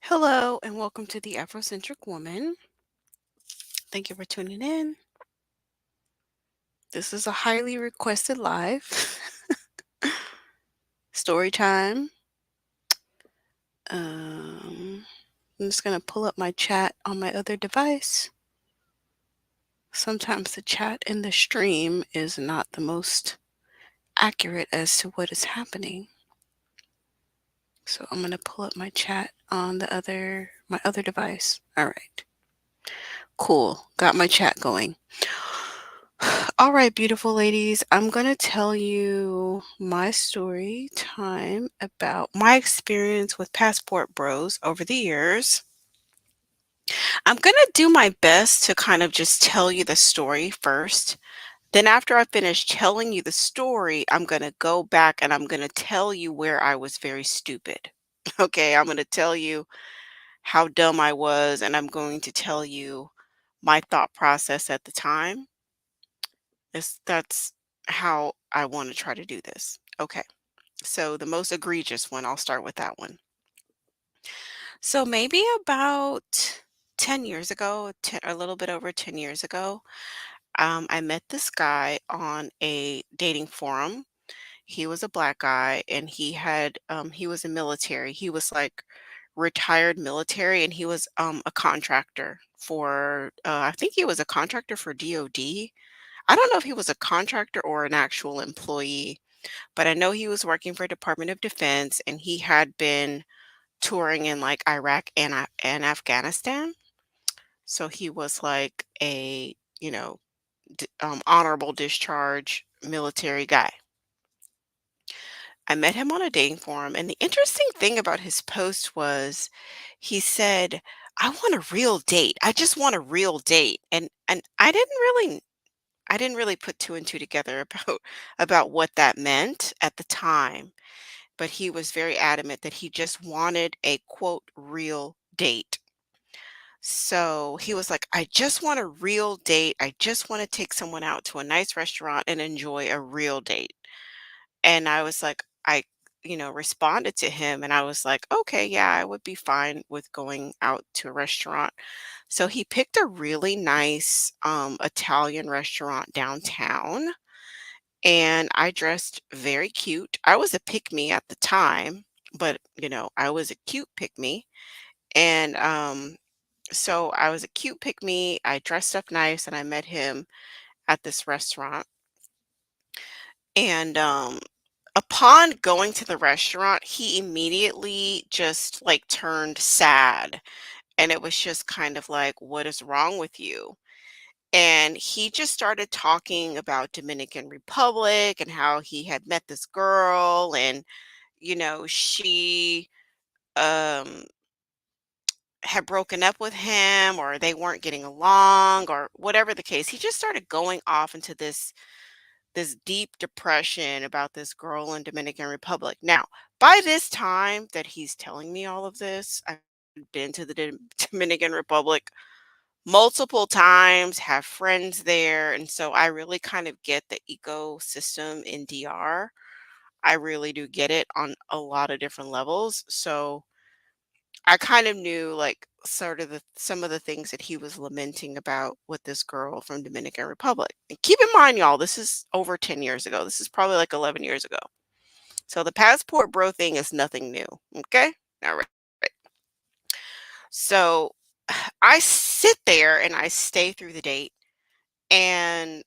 Hello and welcome to the Afrocentric Woman. Thank you for tuning in. This is a highly requested live story time. Um, I'm just going to pull up my chat on my other device. Sometimes the chat in the stream is not the most accurate as to what is happening. So I'm going to pull up my chat on my other device. All right. Cool. Got my chat going. All right, beautiful ladies, I'm going to tell you my story time about my experience with Passport Bros over the years. I'm going to do my best to kind of just tell you the story first. Then, after I finish telling you the story, I'm going to go back and I'm going to tell you where I was very stupid. Okay, I'm going to tell you how dumb I was, and I'm going to tell you my thought process at the time. That's how I wanna try to do this. Okay, so the most egregious one, I'll start with that one. So maybe about 10 years ago, a little bit over 10 years ago, I met this guy on a dating forum. He was a black guy and he was a military. He was like retired military and he was a contractor for I think he was a contractor for DOD. I don't know if he was a contractor or an actual employee, but I know he was working for Department of Defense and he had been touring in like Iraq and Afghanistan. So he was like a, honorable discharge military guy. I met him on a dating forum, and the interesting thing about his post was he said, "I want a real date. I just want a real date." And I didn't really put two and two together about what that meant at the time, but he was very adamant that he just wanted a quote real date. So he was like, I just want a real date. I just want to take someone out to a nice restaurant and enjoy a real date. And I was like, responded to him and I was like, okay, yeah, I would be fine with going out to a restaurant. So he picked a really nice Italian restaurant downtown and I dressed very cute. I was a pick me at the time, but I was a cute pick me. And so I was a cute pick me. I dressed up nice and I met him at this restaurant. And upon going to the restaurant, he immediately just like turned sad. And it was just kind of like, what is wrong with you? And he just started talking about Dominican Republic and how he had met this girl and she um had broken up with him or they weren't getting along or whatever the case. He just started going off into this deep depression about this girl in Dominican Republic. Now, by this time that he's telling me all of this, I've been to the Dominican Republic multiple times, have friends there, and so I really kind of get the ecosystem in DR. I really do get it on a lot of different levels. So I kind of knew like sort of some of the things that he was lamenting about with this girl from Dominican Republic. And keep in mind, y'all, this is over 10 years ago. This is probably like 11 years ago. So the passport bro thing is nothing new. Okay. All right. Right. So I sit there and I stay through the date. And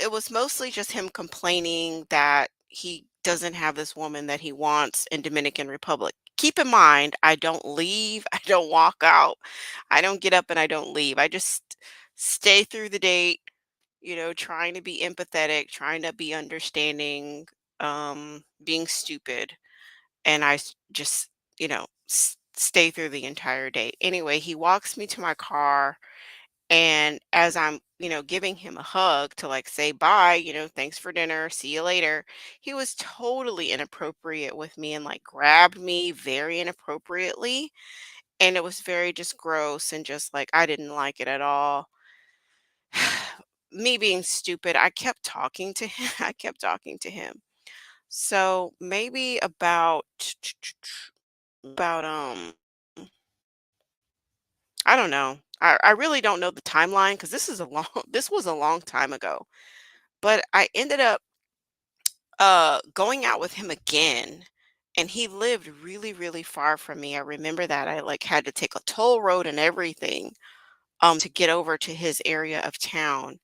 it was mostly just him complaining that he doesn't have this woman that he wants in Dominican Republic. Keep in mind, I don't leave, I don't walk out, I don't get up and I don't leave. I just stay through the date, trying to be empathetic, trying to be understanding, being stupid. And just, stay through the entire date. Anyway, he walks me to my car and as I'm, giving him a hug to like say bye, thanks for dinner, see you later, he was totally inappropriate with me and like grabbed me very inappropriately. And it was very just gross and just like I didn't like it at all. Me being stupid, I kept talking to him. I kept talking to him. So maybe about I don't know. I really don't know the timeline because this is a long this was a long time ago. But I ended up going out with him again, and he lived really, really far from me. I remember that I like had to take a toll road and everything to get over to his area of town.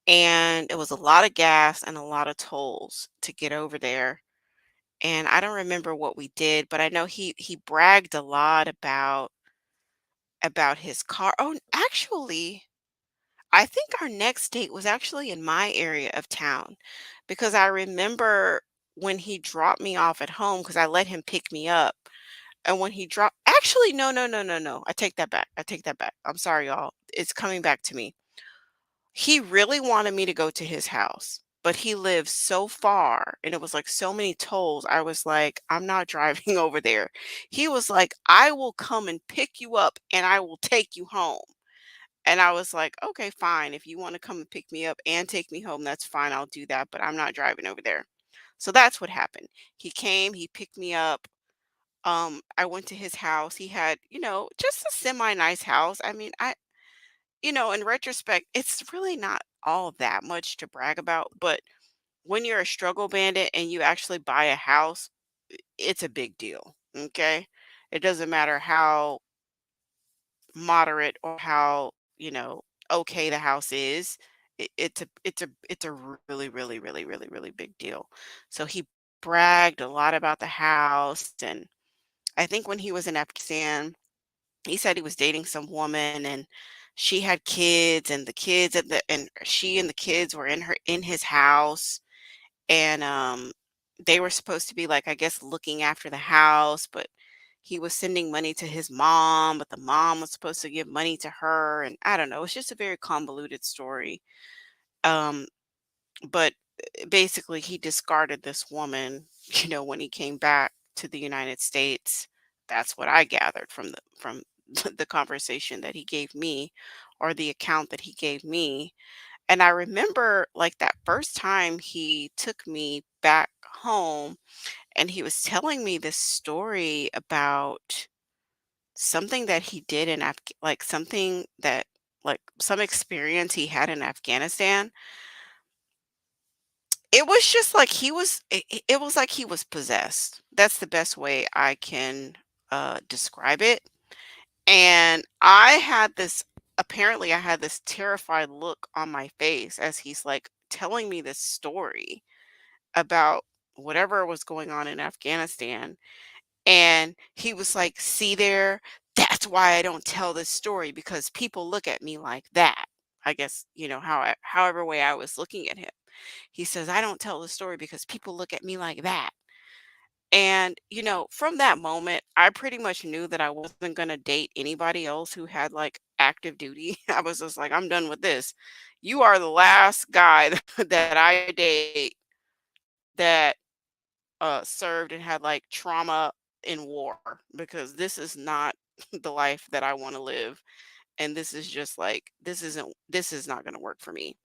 And it was a lot of gas and a lot of tolls to get over there. And I don't remember what we did, but I know he bragged a lot about his car. Oh, actually, I think our next date was actually in my area of town because I remember when he dropped me off at home because I let him pick me up. And when he dropped, actually, no, no, no, no, no. I take that back. I take that back. I'm sorry, y'all. It's coming back to me. He really wanted me to go to his house, but he lives so far and it was like so many tolls. I was like, I'm not driving over there. He was like, I will come and pick you up and I will take you home. And I was like, okay, fine. If you want to come and pick me up and take me home, that's fine. I'll do that, but I'm not driving over there. So that's what happened. He came, he picked me up. I went to his house. He had, just a semi nice house. I mean, in retrospect, it's really not all that much to brag about, but when you're a struggle bandit and you actually buy a house, it's a big deal. Okay. It doesn't matter how moderate or how, okay the house is. It's a really, really, really, really, really big deal. So he bragged a lot about the house. And I think when he was in Afghanistan, he said he was dating some woman and she had kids and the kids and she and the kids were in his house. And they were supposed to be like, I guess, looking after the house, but he was sending money to his mom, but the mom was supposed to give money to her. And I don't know, it's just a very convoluted story. um but basically he discarded this woman when he came back to the United States. That's what I gathered from the conversation that he gave me, or the account that he gave me. And I remember like that first time he took me back home and he was telling me this story about something that he did like something that like some experience he had in Afghanistan. It was just like it was like he was possessed. That's the best way I can describe it. And I had this terrified look on my face as he's like telling me this story about whatever was going on in Afghanistan. And he was like, "See there, that's why I don't tell this story because people look at me like that." I guess, however way I was looking at him. He says, "I don't tell the story because people look at me like that." And, from that moment, I pretty much knew that I wasn't going to date anybody else who had like active duty. I was just like, I'm done with this. You are the last guy that I date that served and had like trauma in war, because this is not the life that I want to live. And this is just like, this is not going to work for me.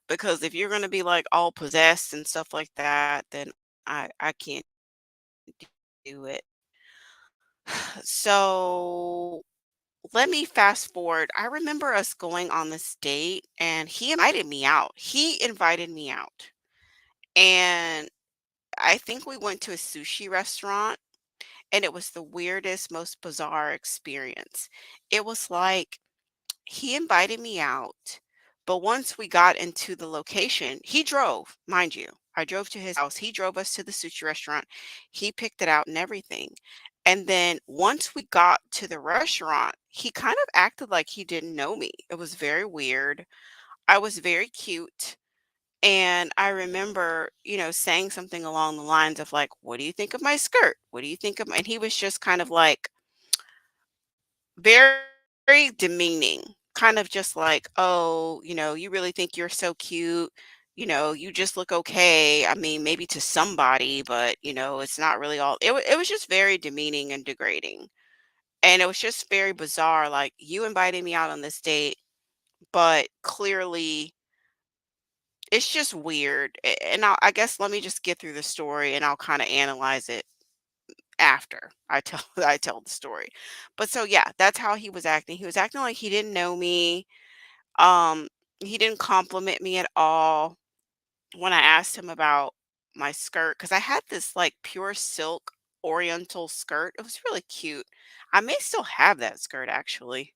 Because if you're going to be like all possessed and stuff like that, then I can't do it. So let me fast forward. I remember us going on this date and he invited me out. He invited me out. And I think we went to a sushi restaurant and it was the weirdest, most bizarre experience. It was like he invited me out, but once we got into the location, he drove, mind you. I drove to his house. He drove us to the sushi restaurant. He picked it out and everything. And then once we got to the restaurant, he kind of acted like he didn't know me. It was very weird. I was very cute. And I remember, saying something along the lines of like, "What do you think of my skirt? What do you think of my—" And he was just kind of like very, very demeaning, kind of just like, "Oh, you really think you're so cute. You just look okay. I mean, maybe to somebody, but it's not really all." It was just very demeaning and degrading. And it was just very bizarre. Like, you invited me out on this date, but clearly it's just weird. And I guess let me just get through the story and I'll kind of analyze it after I tell I tell the story. But so yeah, that's how he was acting. He was acting like he didn't know me. Um, he didn't compliment me at all when I asked him about my skirt because I had this like pure silk oriental skirt. It was really cute. I may still have that skirt actually.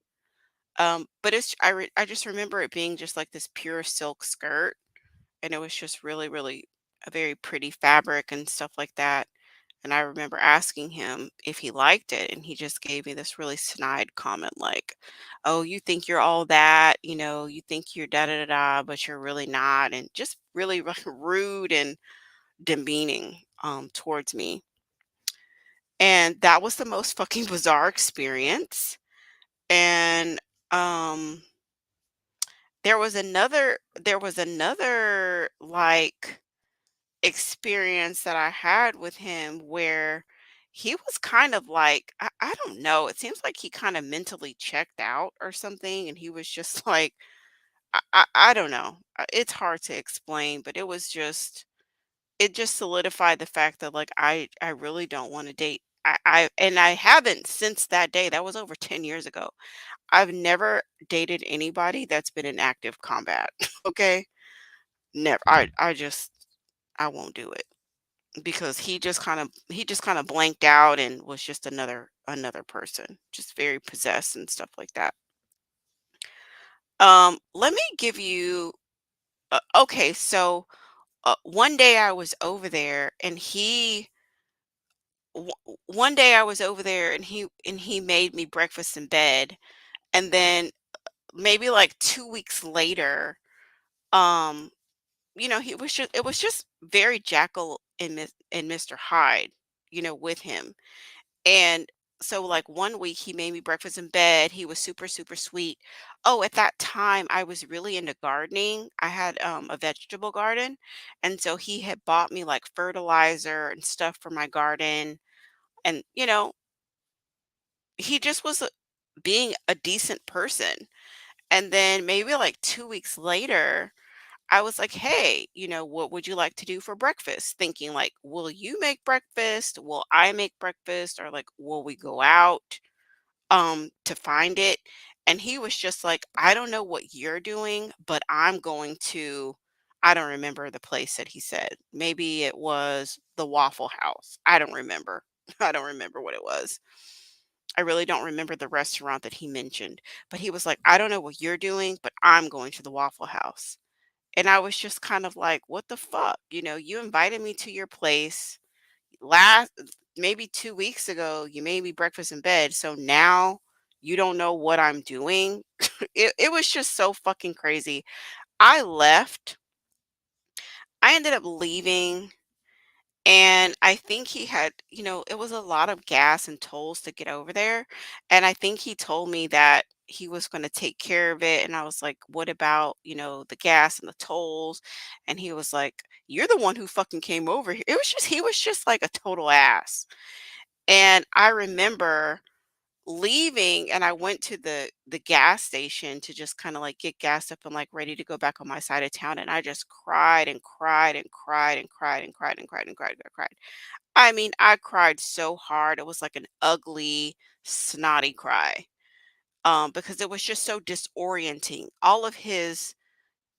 But I just remember it being just like this pure silk skirt, and it was just really, really a very pretty fabric and stuff like that. And I remember asking him if he liked it, and he just gave me this really snide comment like, "Oh, you think you're all that, you think you're da da da da, but you're really not," and just really rude and demeaning towards me. And that was the most fucking bizarre experience. And um there was another like experience that I had with him where he was kind of like I don't know, it seems like he kind of mentally checked out or something, and he was just like I don't know. It's hard to explain, but it just solidified the fact that like I really don't want to date. I haven't since that day. That was over 10 years ago. I've never dated anybody that's been in active combat. Okay? Never. I just I won't do it because he just kind of blanked out and was just another person, just very possessed and stuff like that. Let me give you okay, so one day I was over there and one day I was over there and he made me breakfast in bed, and then maybe like 2 weeks later, um he was just it was just very Jackal and Mr. Hyde, with him. And so like one week he made me breakfast in bed. He was super, super sweet. Oh, at that time I was really into gardening. I had a vegetable garden. And so he had bought me like fertilizer and stuff for my garden. And, he just was being a decent person. And then maybe like 2 weeks later, I was like, "Hey, what would you like to do for breakfast?" Thinking like, "Will you make breakfast? Will I make breakfast? Or like, will we go out to find it?" And he was just like, "I don't know what you're doing, but I'm going to." I don't remember the place that he said. Maybe it was the Waffle House. I don't remember. I don't remember what it was. I really don't remember the restaurant that he mentioned, but he was like, "I don't know what you're doing, but I'm going to the Waffle House." And I was just kind of like, "What the fuck?" You invited me to your place last maybe 2 weeks ago, you made me breakfast in bed, so now you don't know what I'm doing? It was just so fucking crazy. I left. I ended up leaving, and I think he had it was a lot of gas and tolls to get over there, and I think he told me that he was gonna take care of it, and I was like, "What about, the gas and the tolls?" And he was like, "You're the one who fucking came over here." He was just like a total ass. And I remember leaving, and I went to the gas station to just kinda, like, get gassed up and, like, ready to go back on my side of town, and I just cried and cried and cried and cried and cried and cried and cried and cried. I mean, I cried so hard, it was like an ugly, snotty cry, because it was just so disorienting. All of his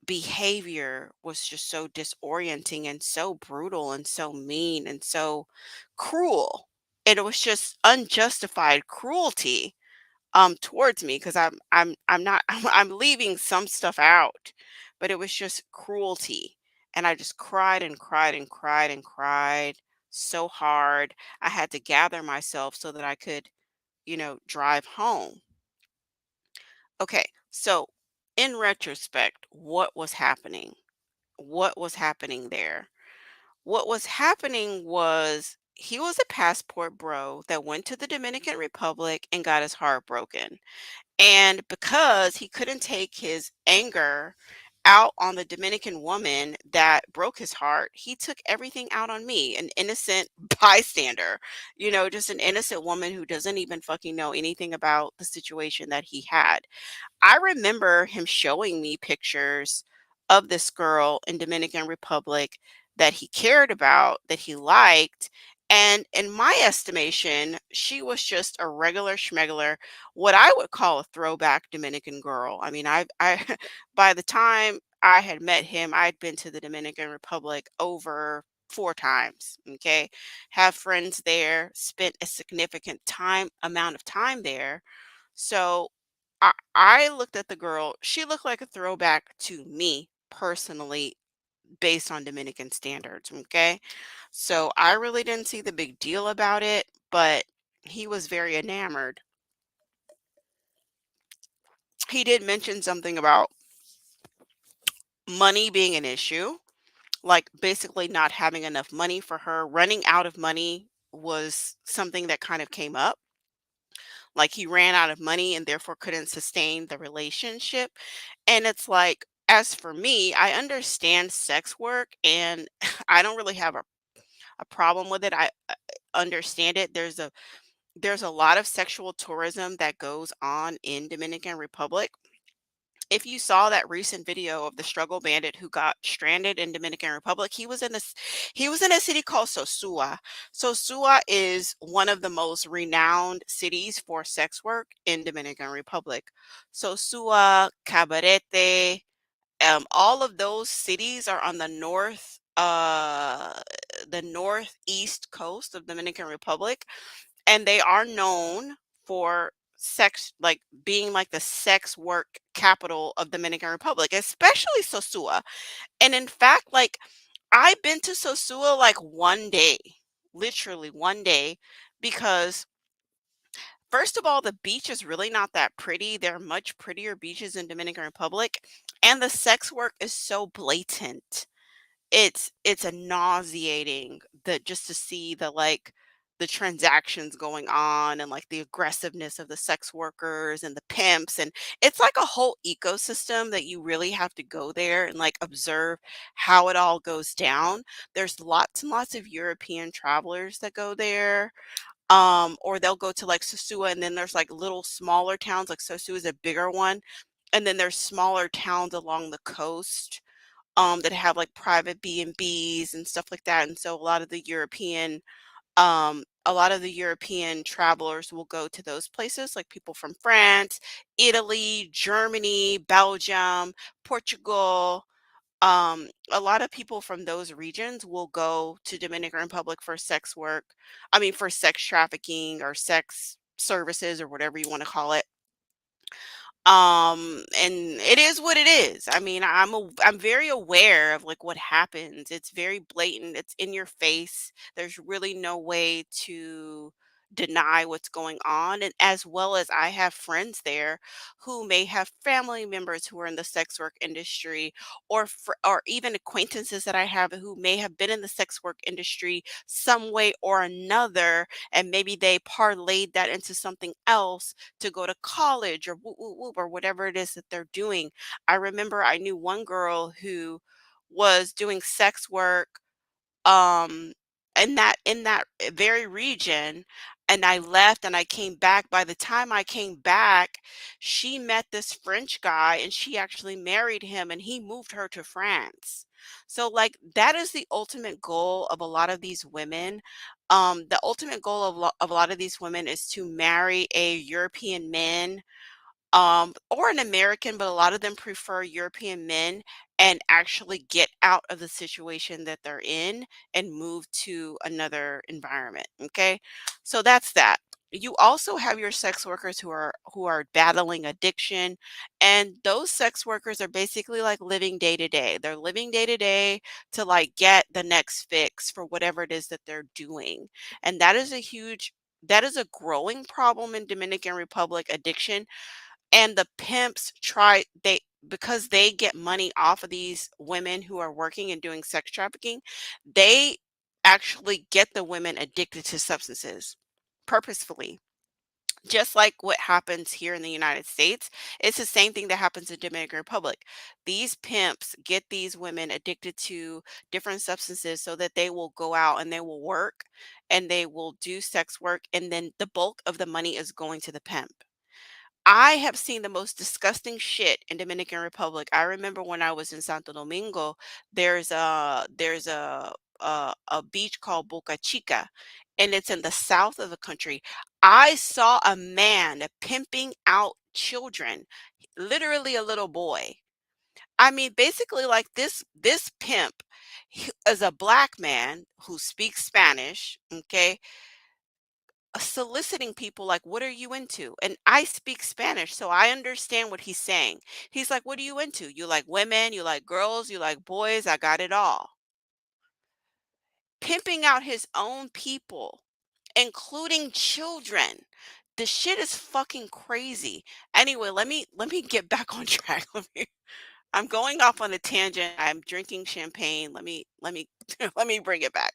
behavior was just so disorienting and so brutal and so mean and so cruel. And it was just unjustified cruelty towards me because I'm not I'm leaving some stuff out, but it was just cruelty. And I just cried and cried and cried and cried so hard. I had to gather myself so that I could, drive home. Okay, so in retrospect, what was happening? What was happening there? What was happening was he was a passport bro that went to the Dominican Republic and got his heart broken. And because he couldn't take his anger out on the Dominican woman that broke his heart, he took everything out on me, an innocent bystander, just an innocent woman who doesn't even fucking know anything about the situation that he had. I remember him showing me pictures of this girl in Dominican Republic that he cared about, that he liked, And in my estimation, she was just a regular schmegular, what I would call a throwback Dominican girl. I mean, by the time I had met him, I'd been to the Dominican Republic over 4 times. Okay. Have friends there, spent a significant amount of time there. So I looked at the girl, she looked like a throwback to me personally based on Dominican standards, okay? So I really didn't see the big deal about it, but he was very enamored. He did mention something about money being an issue, like basically not having enough money for her. Running out of money was something that kind of came up. Like he ran out of money and therefore couldn't sustain the relationship. And it's like, as for me, I understand sex work and I don't really have a problem with it. I understand it. There's a lot of sexual tourism that goes on in Dominican Republic. If you saw that recent video of the struggle bandit who got stranded in Dominican Republic, he was in a city called Sosua. Sosua is one of the most renowned cities for sex work in Dominican Republic. Sosua, Cabarete, all of those cities are on the northeast coast of Dominican Republic, and they are known for sex, like being like the sex work capital of Dominican Republic, especially Sosua. And in fact, like I've been to Sosua like one day, literally one day, because first of all, the beach is really not that pretty. There are much prettier beaches in Dominican Republic, and the sex work is so blatant. It's a nauseating that just to see the transactions going on and like the aggressiveness of the sex workers and the pimps, and it's like a whole ecosystem that you really have to go there and like observe how it all goes down. There's lots and lots of European travelers that go there, or they'll go to like Sosua, and then there's like little smaller towns. Like Sosua is a bigger one, and then there's smaller towns along the coast that have like private B&Bs and stuff like that. And so a lot of the European travelers will go to those places, like people from France, Italy, Germany, Belgium, Portugal. A lot of people from those regions will go to Dominican Republic for sex work. I mean, for sex trafficking or sex services or whatever you want to call it. And it is what it is. I mean, I'm very aware of like what happens. It's very blatant. It's in your face. There's really no way to deny what's going on. And as well as I have friends there who may have family members who are in the sex work industry, or even acquaintances that I have who may have been in the sex work industry some way or another, and maybe they parlayed that into something else to go to college or whoop, whoop, whoop, or whatever it is that they're doing. I remember I knew one girl who was doing sex work um in that very region, and I left and I came back. By the time I came back, she met this French guy and she actually married him and he moved her to France. So like that is the ultimate goal of a lot of these women. The ultimate goal of a lot of these women is to marry a European man, or an American, but a lot of them prefer European men and actually get out of the situation that they're in and move to another environment. Okay. So that's that. You also have your sex workers who are battling addiction, and those sex workers are basically like living day to day. They're living day to day to like get the next fix for whatever it is that they're doing. And that is a growing problem in Dominican Republic, addiction. And the pimps try they because they get money off of these women who are working and doing sex trafficking, they actually get the women addicted to substances purposefully. Just like what happens here in the United States, it's the same thing that happens in Dominican Republic. These pimps get these women addicted to different substances so that they will go out and they will work and they will do sex work, and then the bulk of the money is going to the pimp. I have seen the most disgusting shit in Dominican Republic. I remember when I was in Santo Domingo, there's a a beach called Boca Chica, and it's in the south of the country. I saw a man pimping out children, literally a little boy. I mean, basically, like this pimp is a black man who speaks Spanish, okay, soliciting people like, "What are you into?" And I speak Spanish, so I understand what he's saying. He's like, "What are you into? You like women? You like girls? You like boys? I got it all." Pimping out his own people, including children. The shit is fucking crazy. Anyway, let me get back on track. I'm going off on a tangent. I'm drinking champagne. Let me let me bring it back.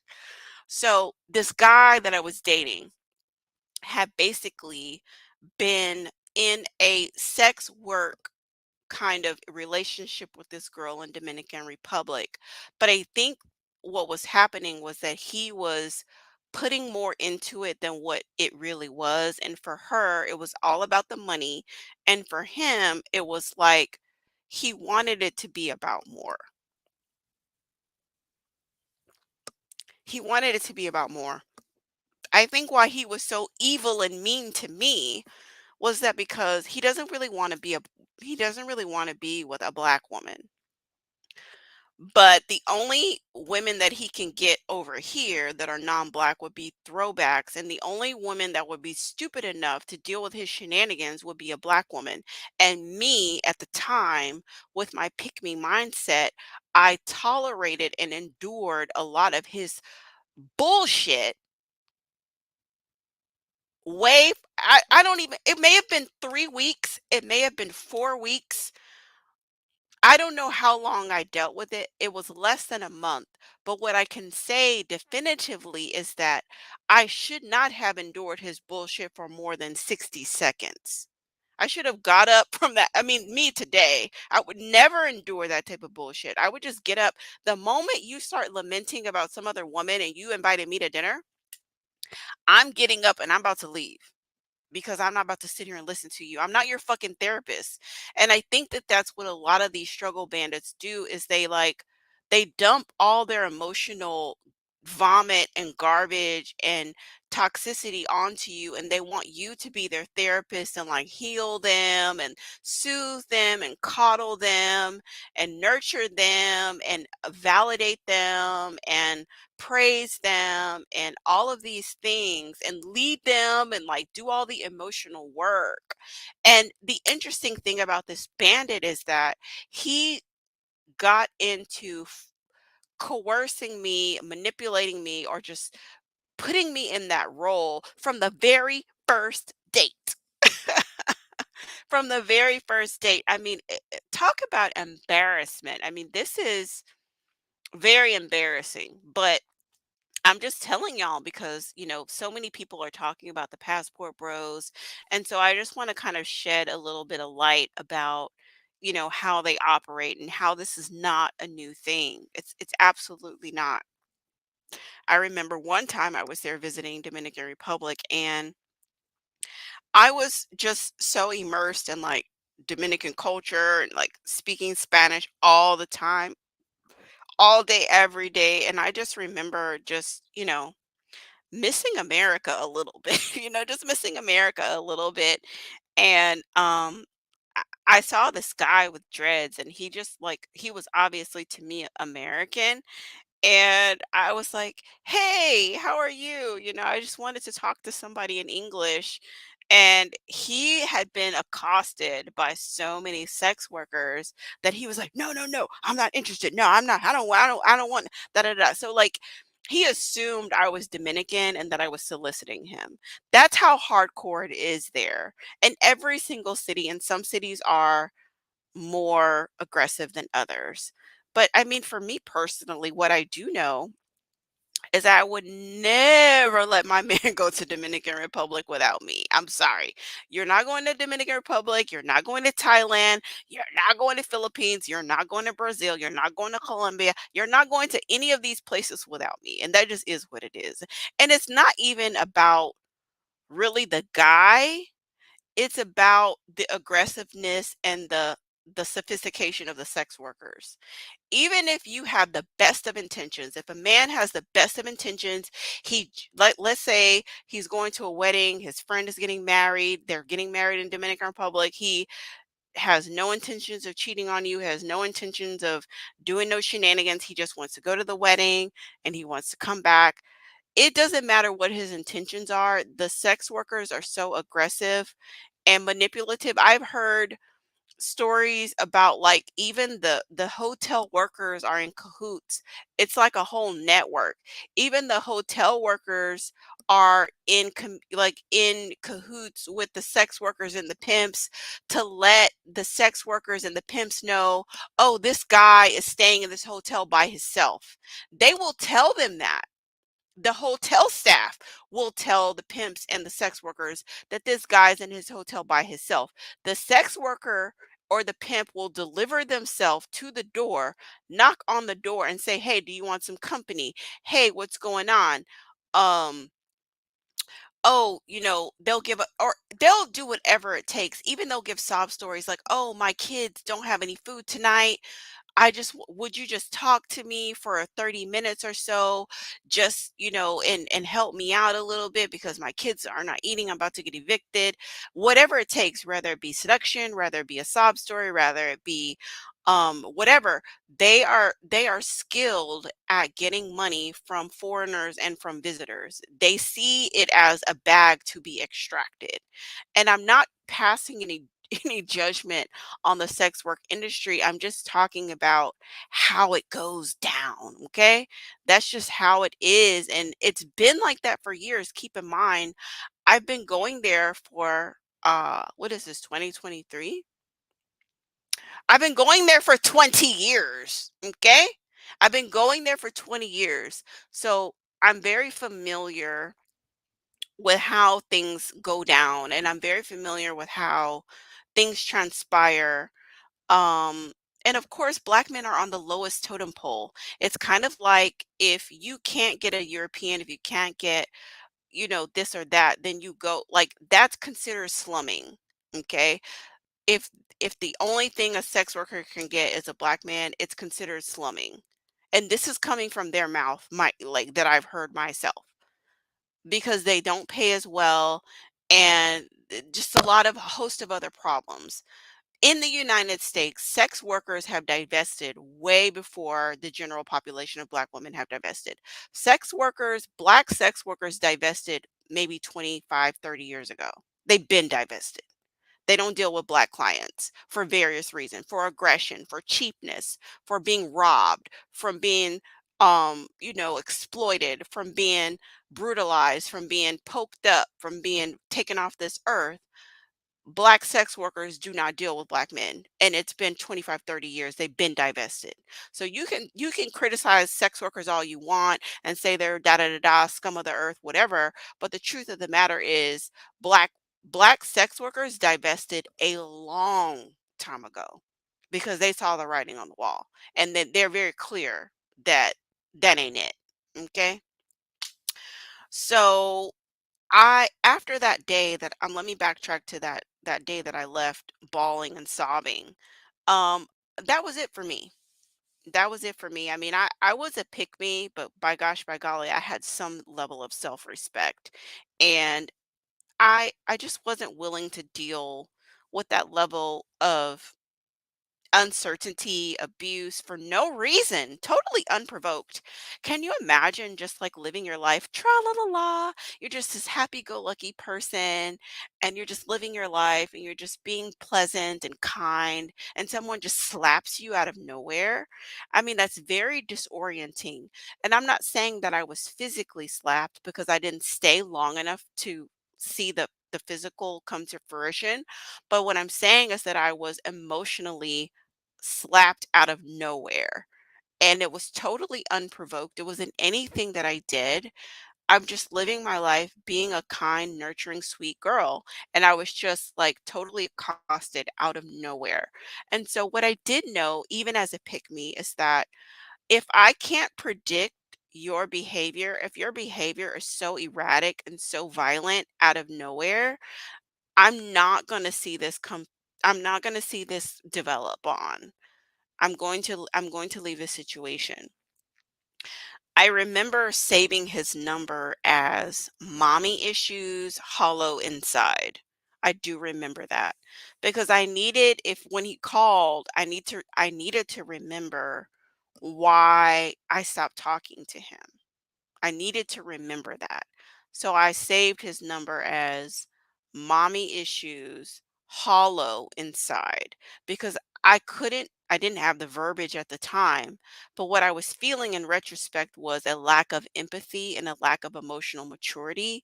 So this guy that I was dating had basically been in a sex work kind of relationship with this girl in Dominican Republic. But I think what was happening was that he was putting more into it than what it really was. And for her, it was all about the money. And for him, it was like he wanted it to be about more. He wanted it to be about more. I think why he was so evil and mean to me was that because he doesn't really want to be with a black woman. But the only women that he can get over here that are non-black would be throwbacks, and the only woman that would be stupid enough to deal with his shenanigans would be a black woman. And me at the time, with my pick me mindset, I tolerated and endured a lot of his bullshit. I don't even, it may have been 3 weeks, it may have been 4 weeks. I don't know how long I dealt with it. It was less than a month. But what I can say definitively is that I should not have endured his bullshit for more than 60 seconds. I should have got up from that. I mean, me today, I would never endure that type of bullshit. I would just get up. The moment you start lamenting about some other woman and you invited me to dinner, I'm getting up and I'm about to leave because I'm not about to sit here and listen to you. I'm not your fucking therapist. And I think that that's what a lot of these struggle bandits do is they dump all their emotional vomit and garbage and toxicity onto you, and they want you to be their therapist and like heal them and soothe them and coddle them and nurture them and validate them and praise them and all of these things and lead them and like do all the emotional work. And the interesting thing about this bandit is that he got into coercing me, manipulating me, or just putting me in that role from the very first date. From the very first date. I mean, talk about embarrassment. I mean, this is very embarrassing, but I'm just telling y'all because, so many people are talking about the passport bros. And so I just want to kind of shed a little bit of light about, how they operate and how this is not a new thing. It's absolutely not. I remember one time I was there visiting Dominican Republic and I was just so immersed in like Dominican culture and like speaking Spanish all the time, all day, every day. And I just remember just, missing America a little bit, just missing America a little bit. And I saw this guy with dreads and he just like he was obviously to me American. And I was like, "Hey, how are you?" I just wanted to talk to somebody in English. And he had been accosted by so many sex workers that he was like, "No, no, no, I'm not interested. No, I'm not. I don't want da da da." So like he assumed I was Dominican and that I was soliciting him. That's how hardcore it is there. In every single city, and some cities are more aggressive than others. But I mean, for me personally, what I do know is that I would never let my man go to Dominican Republic without me. I'm sorry. You're not going to Dominican Republic. You're not going to Thailand. You're not going to Philippines. You're not going to Brazil. You're not going to Colombia. You're not going to any of these places without me. And that just is what it is. And it's not even about really the guy. It's about the aggressiveness and the the sophistication of the sex workers. Even if you have the best of intentions, if a man has the best of intentions, let's say he's going to a wedding, his friend is getting married, they're getting married in Dominican Republic. He has no intentions of cheating on you, has no intentions of doing no shenanigans. He just wants to go to the wedding and he wants to come back. It doesn't matter what his intentions are. The sex workers are so aggressive and manipulative. I've heard stories about, like, even the hotel workers are in cahoots. It's like a whole network. Even the hotel workers are in cahoots with the sex workers and the pimps to let the sex workers and the pimps know, oh, this guy is staying in this hotel by himself. They will tell them that. The hotel staff will tell the pimps and the sex workers that this guy's in his hotel by himself. The sex worker or the pimp will deliver themselves to the door, knock on the door and say, "Hey, do you want some company? Hey, what's going on?" Um, oh, they'll give a, or they'll do whatever it takes. Even they'll give sob stories like, "Oh, my kids don't have any food tonight. Would you just talk to me for 30 minutes or so, just, and help me out a little bit because my kids are not eating. I'm about to get evicted." Whatever it takes, rather it be seduction, rather it be a sob story, rather it be whatever. They are skilled at getting money from foreigners and from visitors. They see it as a bag to be extracted. And I'm not passing any any judgment on the sex work industry. I'm just talking about how it goes down, okay? That's just how it is, and it's been like that for years. Keep in mind, I've been going there for, what is this, 2023? I've been going there for 20 years, okay? I've been going there for 20 years. So, I'm very familiar with how things go down, and I'm very familiar with how things transpire. Um, and of course, black men are on the lowest totem pole. It's kind of like, if you can't get a European, if you can't get, this or that, then you go, like, that's considered slumming. Okay. If if the only thing a sex worker can get is a black man, it's considered slumming. And this is coming from their mouth, like, that I've heard myself, because they don't pay as well, and just a lot of, a host of other problems. In the United States, sex workers have divested way before the general population of black women have divested. Black sex workers divested maybe 25, 30 years ago. They've been divested. They don't deal with black clients for various reasons, for aggression, for cheapness, for being robbed, from being exploited, from being brutalized, from being poked up, from being taken off this earth. Black sex workers do not deal with black men, and it's been 25, 30 years. They've been divested. So you can criticize sex workers all you want and say they're da da da da, scum of the earth, whatever, but the truth of the matter is, black black sex workers divested a long time ago because they saw the writing on the wall, and then they're very clear that that ain't it. Okay? So, I after that day that let me backtrack to that day that I left bawling and sobbing. Um, that was it for me. That was it for me. I mean, I was a pick me, but by gosh, by golly, I had some level of self-respect. And I just wasn't willing to deal with that level of uncertainty, abuse for no reason, totally unprovoked. Can you imagine just like living your life, tra la la la? You're just this happy go lucky person, and you're just living your life, and you're just being pleasant and kind, and someone just slaps you out of nowhere. I mean, that's very disorienting. And I'm not saying that I was physically slapped, because I didn't stay long enough to see the physical come to fruition. But what I'm saying is that I was emotionally slapped out of nowhere. And it was totally unprovoked. It wasn't anything that I did. I'm just living my life being a kind, nurturing, sweet girl. And I was just like totally accosted out of nowhere. And so, what I did know, even as a pick me, is that if I can't predict your behavior, if your behavior is so erratic and so violent out of nowhere, I'm not going to see this come. I'm not going to see this develop on. I'm going to leave this situation. I remember saving his number as mommy issues, hollow inside. I do remember that because I needed, if when he called, I needed to remember why I stopped talking to him. I needed to remember that. So I saved his number as mommy issues, hollow inside, because I didn't have the verbiage at the time. But what I was feeling in retrospect was a lack of empathy and a lack of emotional maturity,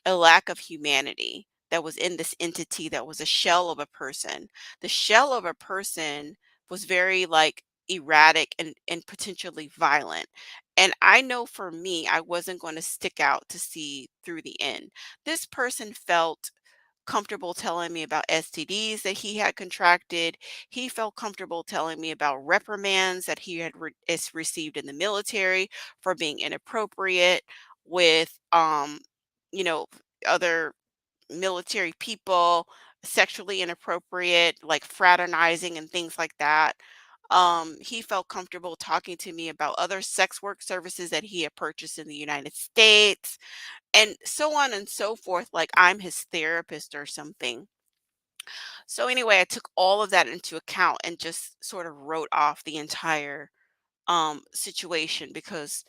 a lack of humanity that was in this entity that was a shell of a person. The shell of a person was very like erratic and potentially violent. And I know for me, I wasn't going to stick out to see through the end. This person felt comfortable telling me about STDs that he had contracted. He felt comfortable telling me about reprimands that he had received in the military for being inappropriate with, you know, other military people, sexually inappropriate, like fraternizing and things like that. He felt comfortable talking to me about other sex work services that he had purchased in the United States, and so on and so forth, like I'm his therapist or something. So anyway, I took all of that into account and just sort of wrote off the entire situation because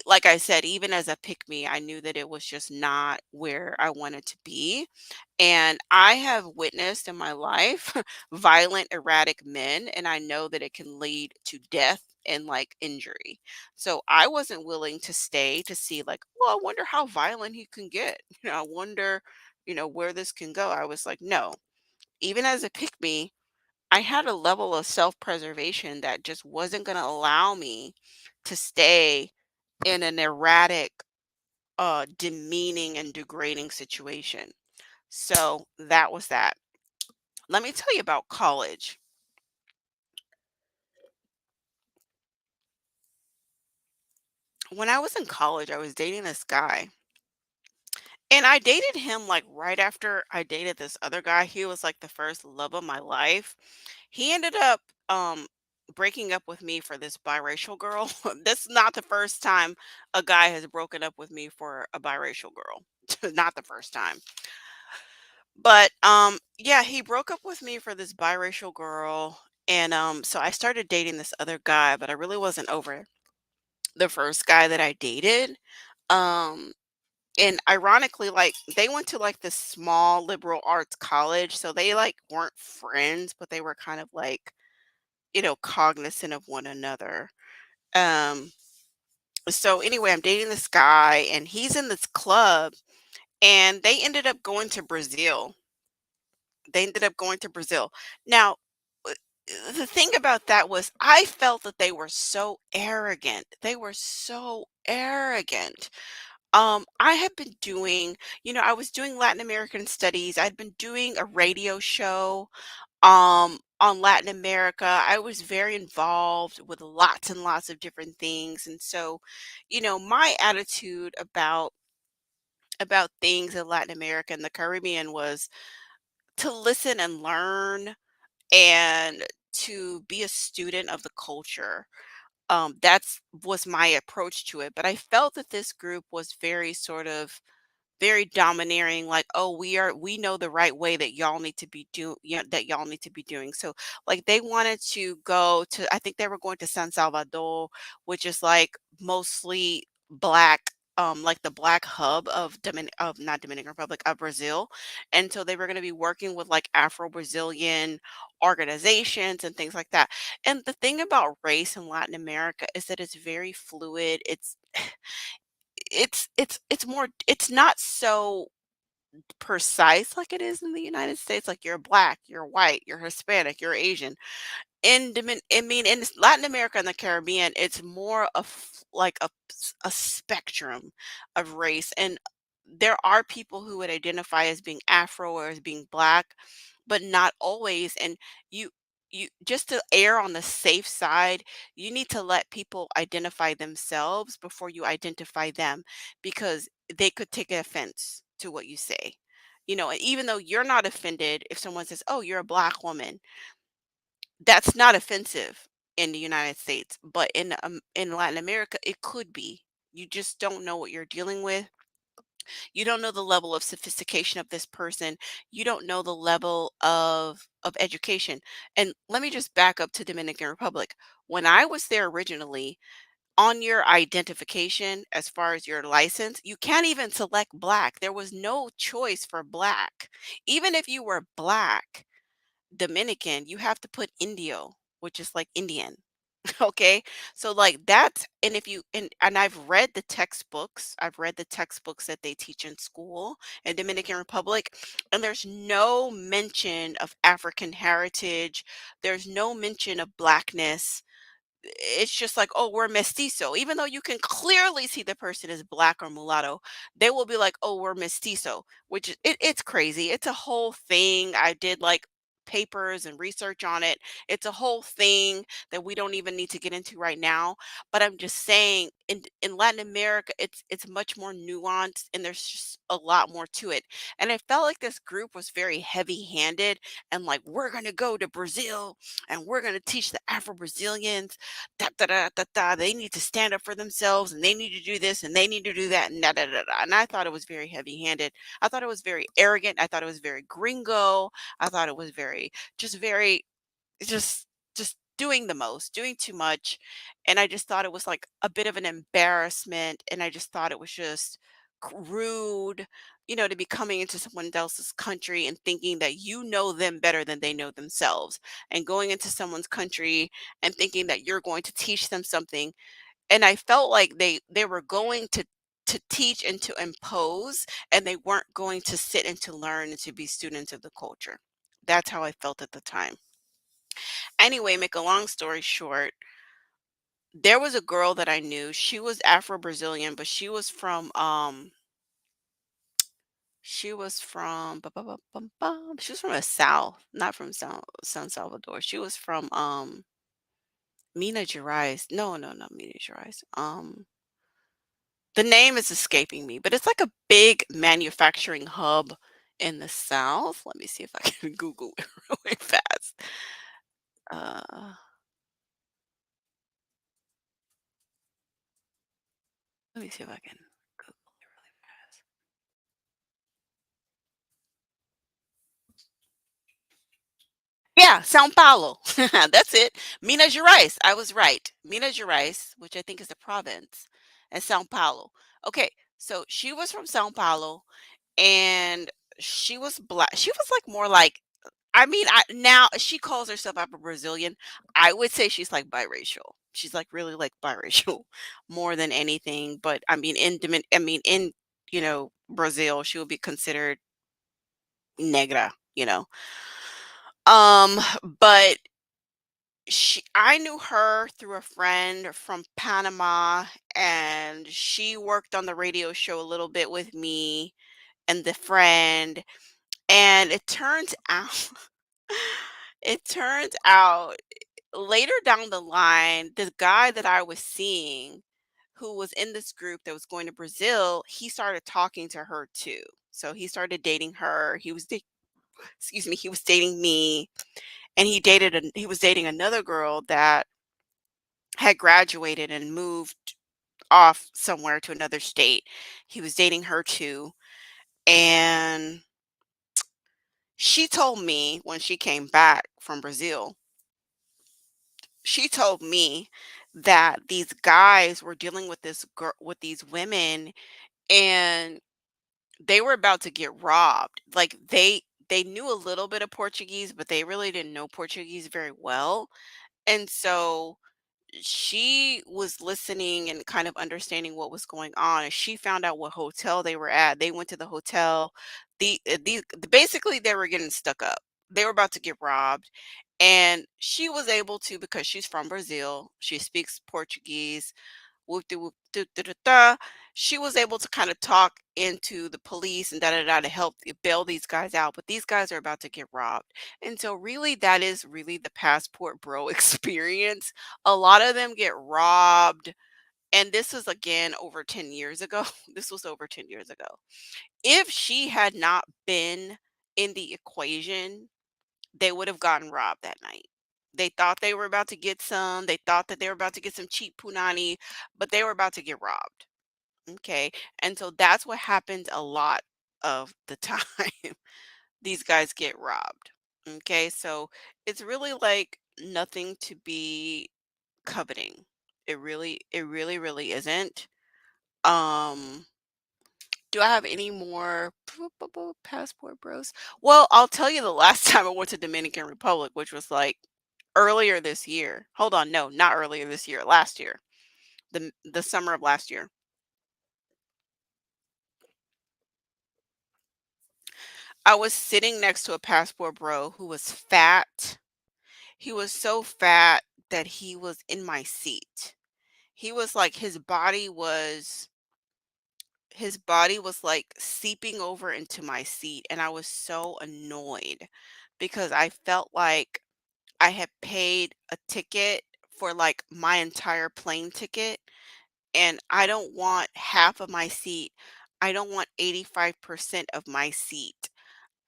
like I said, even as a pick me, I knew that it was just not where I wanted to be. And I have witnessed in my life violent, erratic men, and I know that it can lead to death and like injury. So I wasn't willing to stay to see, like, well, I wonder how violent he can get. I wonder, where this can go. I was like, no, even as a pick me, I had a level of self-preservation that just wasn't gonna allow me to stay in an erratic, demeaning and degrading situation. So that was that. Let me tell you about college. When I was in college, I was dating this guy, and I dated him like right after I dated this other guy. He was like the first love of my life. He ended up breaking up with me for this biracial girl. This is not the first time a guy has broken up with me for a biracial girl. Not the first time. But yeah, he broke up with me for this biracial girl, and so I started dating this other guy, but I really wasn't over the first guy that I dated. Um and ironically, like, they went to like this small liberal arts college, so they like weren't friends, but they were kind of like, cognizant of one another. Um, so anyway, I'm dating this guy and he's in this club, and they ended up going to Brazil. They ended up going to Brazil. Now, uh, the thing about that was I felt that they were so arrogant. They were so arrogant. I had been doing, I was doing Latin American studies. I'd been doing a radio show on Latin America. I was very involved with lots and lots of different things. And so, my attitude about things in Latin America and the Caribbean was to listen and learn and to be a student of the culture. That's was my approach to it. But I felt that this group was very sort of very domineering, like, oh, we know the right way that y'all need to be that y'all need to be doing. So like they wanted to go to, I think they were going to San Salvador, which is like mostly black, like the black hub of of not Dominican Republic, of Brazil. And so they were going to be working with like Afro-Brazilian organizations and things like that. And the thing about race in Latin America is that it's very fluid. It's more, it's not so precise like it is in the United States. Like, you're black, you're white, you're Hispanic, you're Asian. I mean, in Latin America and the Caribbean, it's more of like a spectrum of race. And there are people who would identify as being Afro or as being black, but not always. And you you just to err on the safe side, you need to let people identify themselves before you identify them, because they could take offense to what you say. even though you're not offended if someone says, "Oh, you're a black woman," that's not offensive in the United States, but in Latin America, it could be. You just don't know what you're dealing with. You don't know the level of sophistication of this person. You don't know the level of education. And let me just back up to Dominican Republic. When I was there originally, on your identification as far as your license, you can't even select black. There was no choice for black. Even if you were black Dominican, you have to put Indio, which is like Indian. Okay. So like that's and if you and I've read the textbooks that they teach in school in Dominican Republic, and there's no mention of African heritage. There's no mention of blackness. It's just like, "Oh, we're mestizo." Even though you can clearly see the person is black or mulatto, they will be like, "Oh, we're mestizo," which it's crazy. It's a whole thing. I did like papers and research on it. It's a whole thing that we don't even need to get into right now. But I'm just saying in Latin America, it's much more nuanced and there's just a lot more to it. And I felt like this group was very heavy-handed and like, we're gonna go to Brazil and we're gonna teach the Afro-Brazilians da, da, da, da, da. They need to stand up for themselves and they need to do this and they need to do that and da, da, da, da. And I thought it was very heavy handed. I thought it was very arrogant. I thought it was very gringo. I thought it was very, just, just doing the most, doing too much. And I just thought it was like a bit of an embarrassment. And I just thought it was just rude, to be coming into someone else's country and thinking that you know them better than they know themselves, and going into someone's country and thinking that you're going to teach them something. And I felt like they were going to teach and to impose, and they weren't going to sit and to learn and to be students of the culture. That's how I felt at the time. Anyway, make a long story short, there was a girl that I knew. She was Afro-Brazilian, but she was from the South, not from San Salvador. She was from Minas Gerais. No, no, not Minas Gerais. The name is escaping me, but it's like a big manufacturing hub in the South. Let me see if I can Google it really fast. Uh, Let me see if I can Google it really fast. Yeah, São Paulo. That's it. Minas Gerais. I was right. Minas Gerais, which I think is a province, and São Paulo. Okay, so she was from São Paulo, and she was black. She was like more like, I mean, now she calls herself Afro-Brazilian. I would say she's like biracial. She's like really like biracial more than anything. But I mean, in Brazil, she would be considered negra. Um, but I knew her through a friend from Panama, and she worked on the radio show a little bit with me and the friend. And it turns out, it turns out later down the line, the guy that I was seeing, who was in this group that was going to Brazil, he started talking to her too. So he started dating her. Excuse me, he was dating me, and he was dating another girl that had graduated and moved off somewhere to another state. He was dating her too. And she told me when she came back from Brazil, she told me that these guys were dealing with this girl, with these women, and they were about to get robbed. Like they knew a little bit of Portuguese, but they really didn't know Portuguese very well. And so she was listening and kind of understanding what was going on, and she found out what hotel they were at. They went to the hotel. Basically they were getting stuck up. They were about to get robbed, and she was able to, because she's from Brazil, she speaks Portuguese. Whoop de whoop do da da da. She was able to kind of talk into the police and da da da to help bail these guys out, but these guys are about to get robbed. And so really that is really the passport bro experience. A lot of them get robbed And this is again over 10 years ago. This was over 10 years ago. If she had not been in the equation, they would have gotten robbed that night. They thought they were about to get some. They thought that they were about to get some cheap punani, but they were about to get robbed. Okay. And so that's what happens a lot of the time. These guys get robbed. Okay. So it's really like nothing to be coveting. It really isn't. Um, do I have any more passport bros? Well, I'll tell you the last time I went to Dominican Republic, which was like earlier this year. Hold on, no, not earlier this year, last year. The summer of last year. I was sitting next to a passport bro who was fat. He was so fat that he was in my seat. He was like his body was like seeping over into my seat, and I was so annoyed because I felt like I had paid a ticket for like my entire plane ticket, and I don't want half of my seat. I don't want 85% of my seat.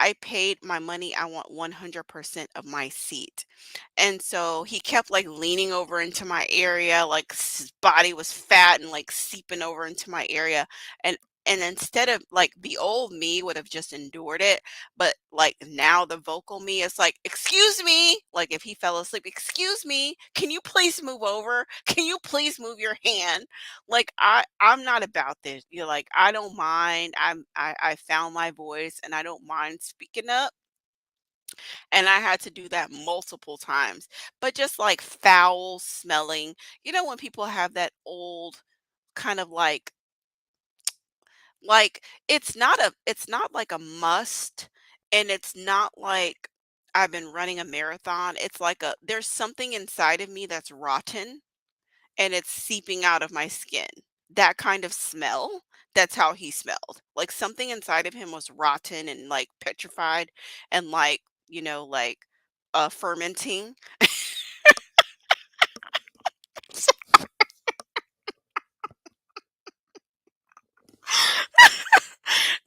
I paid my money. I want 100% of my seat. And so he kept like leaning over into my area, like his body was fat and like seeping over into my area. And instead of like the old me would have just endured it, but like now the vocal me is like, excuse me, like if he fell asleep, excuse me, can you please move over? Can you please move your hand? Like I'm not about this. You're like, I don't mind. I found my voice and I don't mind speaking up. And I had to do that multiple times. But just like foul smelling, when people have that old kind of like it's not like a must, and it's not like I've been running a marathon. It's like there's something inside of me that's rotten and it's seeping out of my skin. That kind of smell, that's how he smelled. Like something inside of him was rotten and like petrified and like fermenting.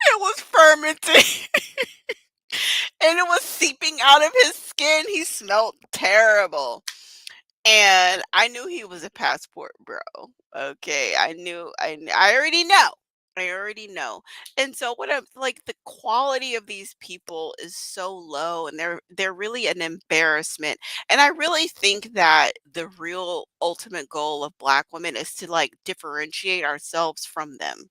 It was fermenting and it was seeping out of his skin. He smelled terrible. And I knew he was a passport bro. Okay, I already know. I already know. And so what I'm like the quality of these people is so low, and they're really an embarrassment. And I really think that the real ultimate goal of black women is to like differentiate ourselves from them,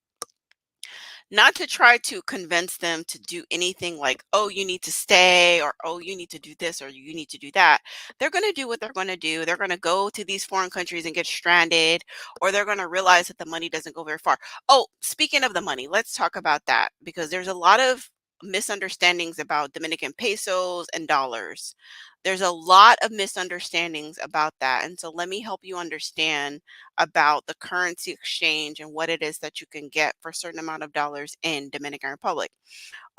not to try to convince them to do anything like, "Oh, you need to stay," or, "Oh, you need to do this," or, "You need to do that." They're gonna do what they're gonna do. They're gonna go to these foreign countries and get stranded, or they're gonna realize that the money doesn't go very far. Oh, speaking of the money, let's talk about that because there's a lot of misunderstandings about Dominican pesos and dollars. There's a lot of misunderstandings about that, and so let me help you understand about the currency exchange and what it is that you can get for a certain amount of dollars in Dominican Republic.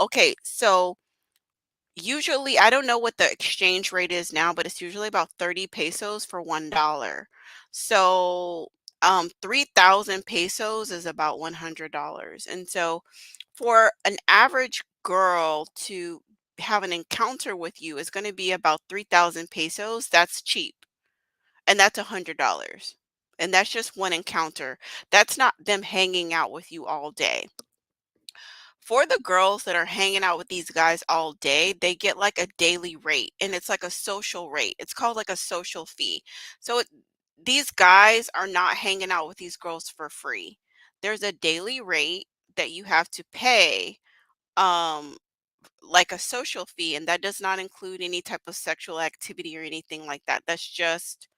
Okay, so usually I don't know what the exchange rate is now, but it's usually about 30 pesos for $1. So 3,000 pesos is about $100. And so for an average girl to have an encounter with you is going to be about 3,000 pesos. That's cheap, and that's $100. And that's just one encounter. That's not them hanging out with you all day. For the girls that are hanging out with these guys all day, they get like a daily rate, and it's like a social rate. It's called like a social fee. So these guys are not hanging out with these girls for free. There's a daily rate that you have to pay, um, like a social fee, and that does not include any type of sexual activity or anything like that. That's just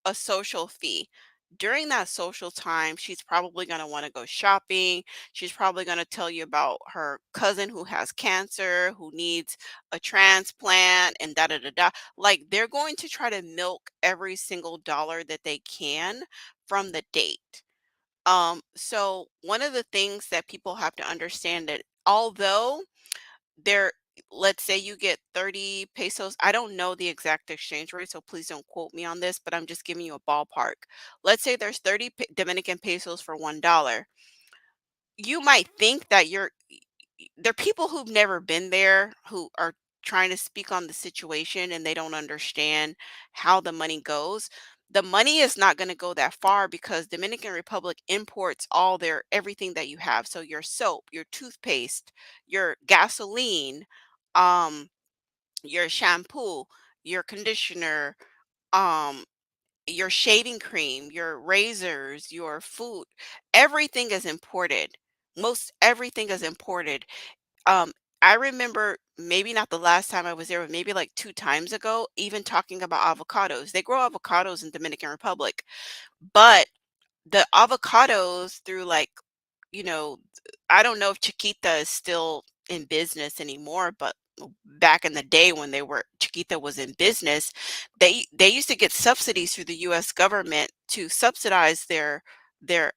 a social fee. During that social time, she's probably going to want to go shopping. She's probably going to tell you about her cousin who has cancer, who needs a transplant, and da da da da. Like they're going to try to milk every single dollar that they can from the date. So one of the things that people have to understand that although they're let's say you get 30 pesos. I don't know the exact exchange rate, so please don't quote me on this, but I'm just giving you a ballpark. Let's say there's 30 Dominican pesos for $1. You might think that there are people who've never been there who are trying to speak on the situation and they don't understand how the money goes. The money is not going to go that far because Dominican Republic imports all their everything that you have. So your soap, your toothpaste, your gasoline, um, your shampoo, your conditioner, um, your shaving cream, your razors, your food, everything is imported. Most everything is imported. um, I remember maybe not the last time I was there, but maybe like 2 times ago, even talking about avocados. They grow avocados in Dominican Republic, but the avocados through like, you know, I don't know if Chiquita is still in business anymore, but back in the day when Chiquita was in business, they used to get subsidies through the US government to subsidize their their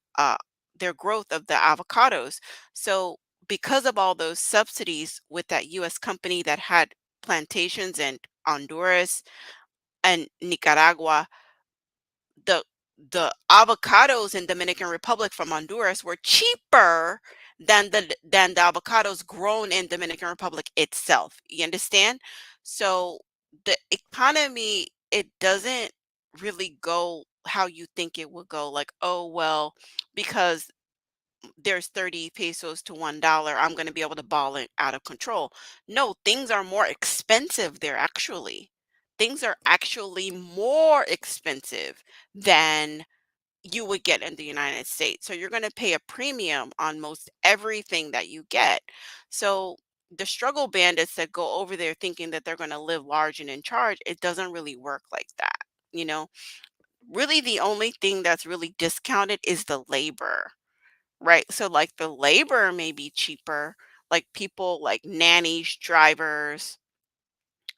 growth of the avocados. So because of all those subsidies with that US company that had plantations in Honduras and Nicaragua, the the avocados in Dominican Republic from Honduras were cheaper than the avocados grown in Dominican Republic itself. You understand? So the economy, it doesn't really go how you think it would go. Like, oh well, because there's 30 pesos to $1, I'm going to be able to ball it out of control. No, things are more expensive there actually. Things are actually more expensive than you would get in the United States. So you're going to pay a premium on most everything that you get. So the struggle bandits that go over there thinking that they're going to live large and in charge, it doesn't really work like that. You know, really the only thing that's really discounted is the labor. Right, so, like, the labor may be cheaper, like, people like nannies, drivers,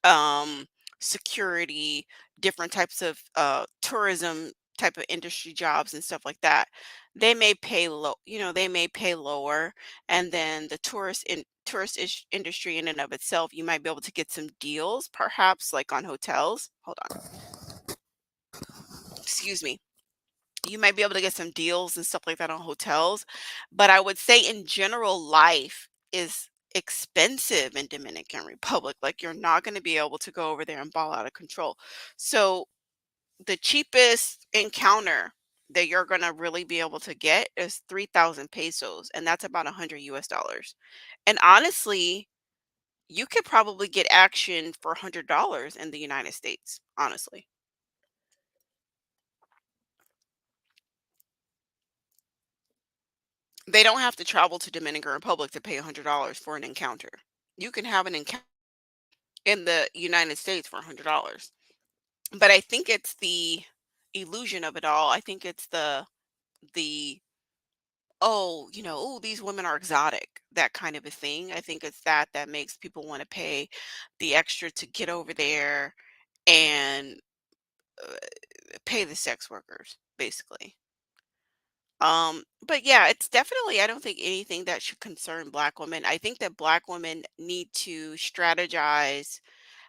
um, security, different types of, tourism type of industry jobs and stuff like that. They may pay they may pay lower, and then the industry in and of itself, you might be able to get some deals, perhaps, like, on hotels. Hold on, excuse me. You might be able to get some deals and stuff like that on hotels. But I would say in general, life is expensive in Dominican Republic. Like you're not going to be able to go over there and ball out of control. So the cheapest encounter that you're going to really be able to get is 3,000 pesos, and that's about 100 US dollars. And honestly, you could probably get action for $100 in the United States, honestly. They don't have to travel to Dominican Republic to pay $100 for an encounter. You can have an encounter in the United States for $100. But I think it's the illusion of it all. I think it's the oh, oh, these women are exotic, that kind of a thing. I think it's that makes people want to pay the extra to get over there and uh, pay the sex workers, basically. But yeah, it's definitely, I don't think anything that should concern Black women. I think that Black women need to strategize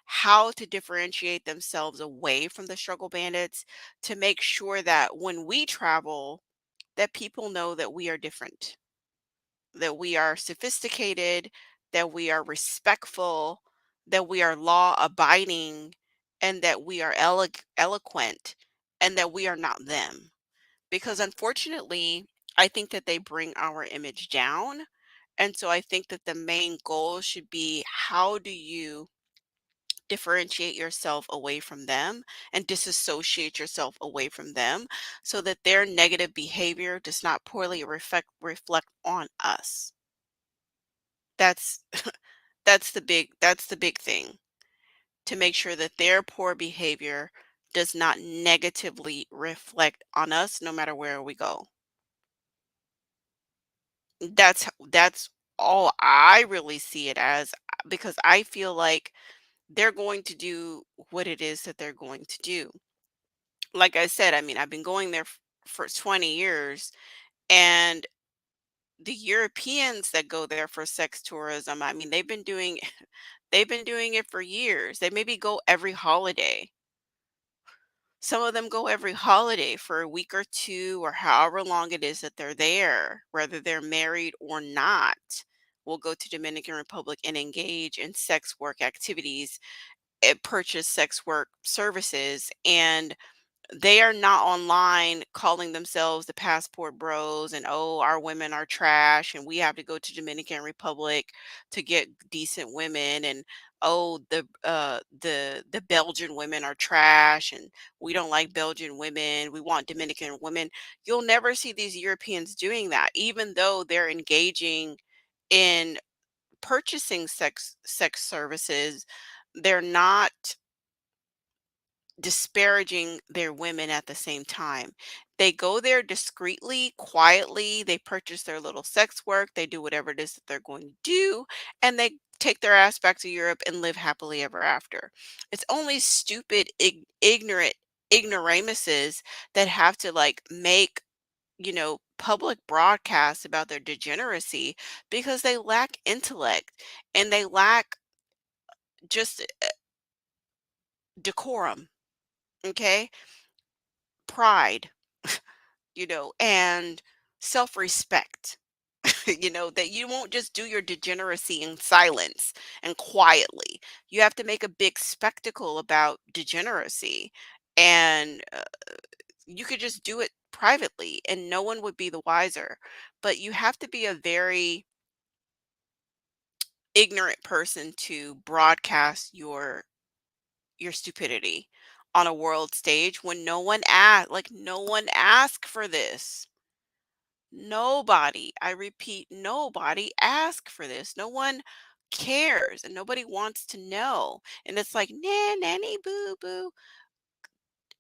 how to differentiate themselves away from the struggle bandits to make sure that when we travel, that people know that we are different, that we are sophisticated, that we are respectful, that we are law abiding, and that we are eloquent, and that we are not them, because unfortunately, I think that they bring our image down. And so I think that the main goal should be, how do you differentiate yourself away from them and disassociate yourself away from them so that their negative behavior does not poorly reflect on us. That's that's the big thing, to make sure that their poor behavior does not negatively reflect on us no matter where we go. That's all I really see it as, because I feel like they're going to do what it is that they're going to do. Like I said, I mean, I've been going there for 20 years, and the Europeans that go there for sex tourism, I mean, they've been doing it for years. They maybe go every holiday. Some of them go every holiday for a week or 2 or however long it is that they're there, whether they're married or not, will go to Dominican Republic and engage in sex work activities, purchase sex work services, and they are not online calling themselves the passport bros and, oh, our women are trash and we have to go to Dominican Republic to get decent women, and oh, the Belgian women are trash and we don't like Belgian women, we want Dominican women. You'll never see these Europeans doing that, even though they're engaging in purchasing sex services. They're not disparaging their women at the same time. They go there discreetly, quietly, they purchase their little sex work, they do whatever it is that they're going to do, and they take their ass back to Europe and live happily ever after. It's only stupid, ignorant ignoramuses that have to like make, public broadcasts about their degeneracy because they lack intellect and they lack just decorum, okay? Pride, and self-respect. That you won't just do your degeneracy in silence and quietly. You have to make a big spectacle about degeneracy. And you could just do it privately and no one would be the wiser. But you have to be a very ignorant person to broadcast your stupidity on a world stage when no one asked for this. Nobody, I repeat, nobody asked for this. No one cares and nobody wants to know. And it's like, nah, nanny boo boo.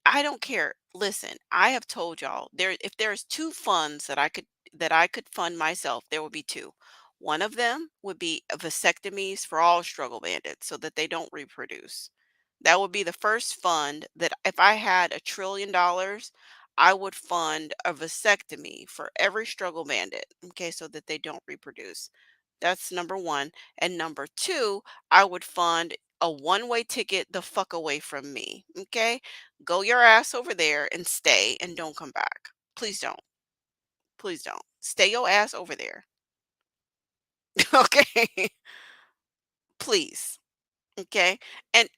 I don't care. Listen, I have told y'all if there's two funds that I could fund myself, there would be two. One of them would be vasectomies for all struggle bandits so that they don't reproduce. That would be the first fund that if I had $1 trillion, I would fund a vasectomy for every struggle bandit, okay, so that they don't reproduce. That's number one. And number two, I would fund a one-way ticket the fuck away from me. Okay? Go your ass over there and stay and don't come back. Please don't. Please don't. Stay your ass over there. Okay? Please. Okay. And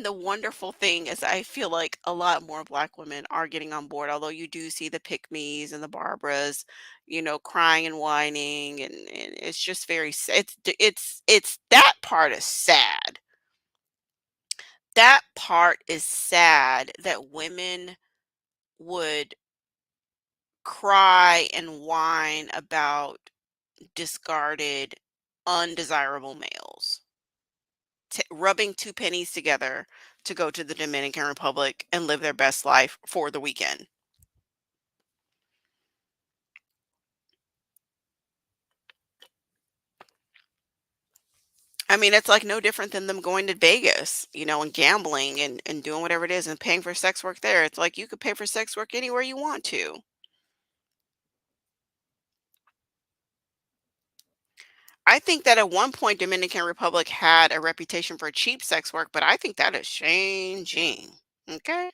the wonderful thing is I feel like a lot more black women are getting on board, although you do see the pick me's and the Barbaras, crying and whining, and it's just very it's that part is sad. That part is sad that women would cry and whine about discarded, undesirable males. Rubbing two pennies together to go to the Dominican Republic and live their best life for the weekend. I mean, it's like no different than them going to Vegas, and gambling and doing whatever it is and paying for sex work there. It's like you could pay for sex work anywhere you want to. I think that at one point Dominican Republic had a reputation for cheap sex work, but I think that is changing. Okay?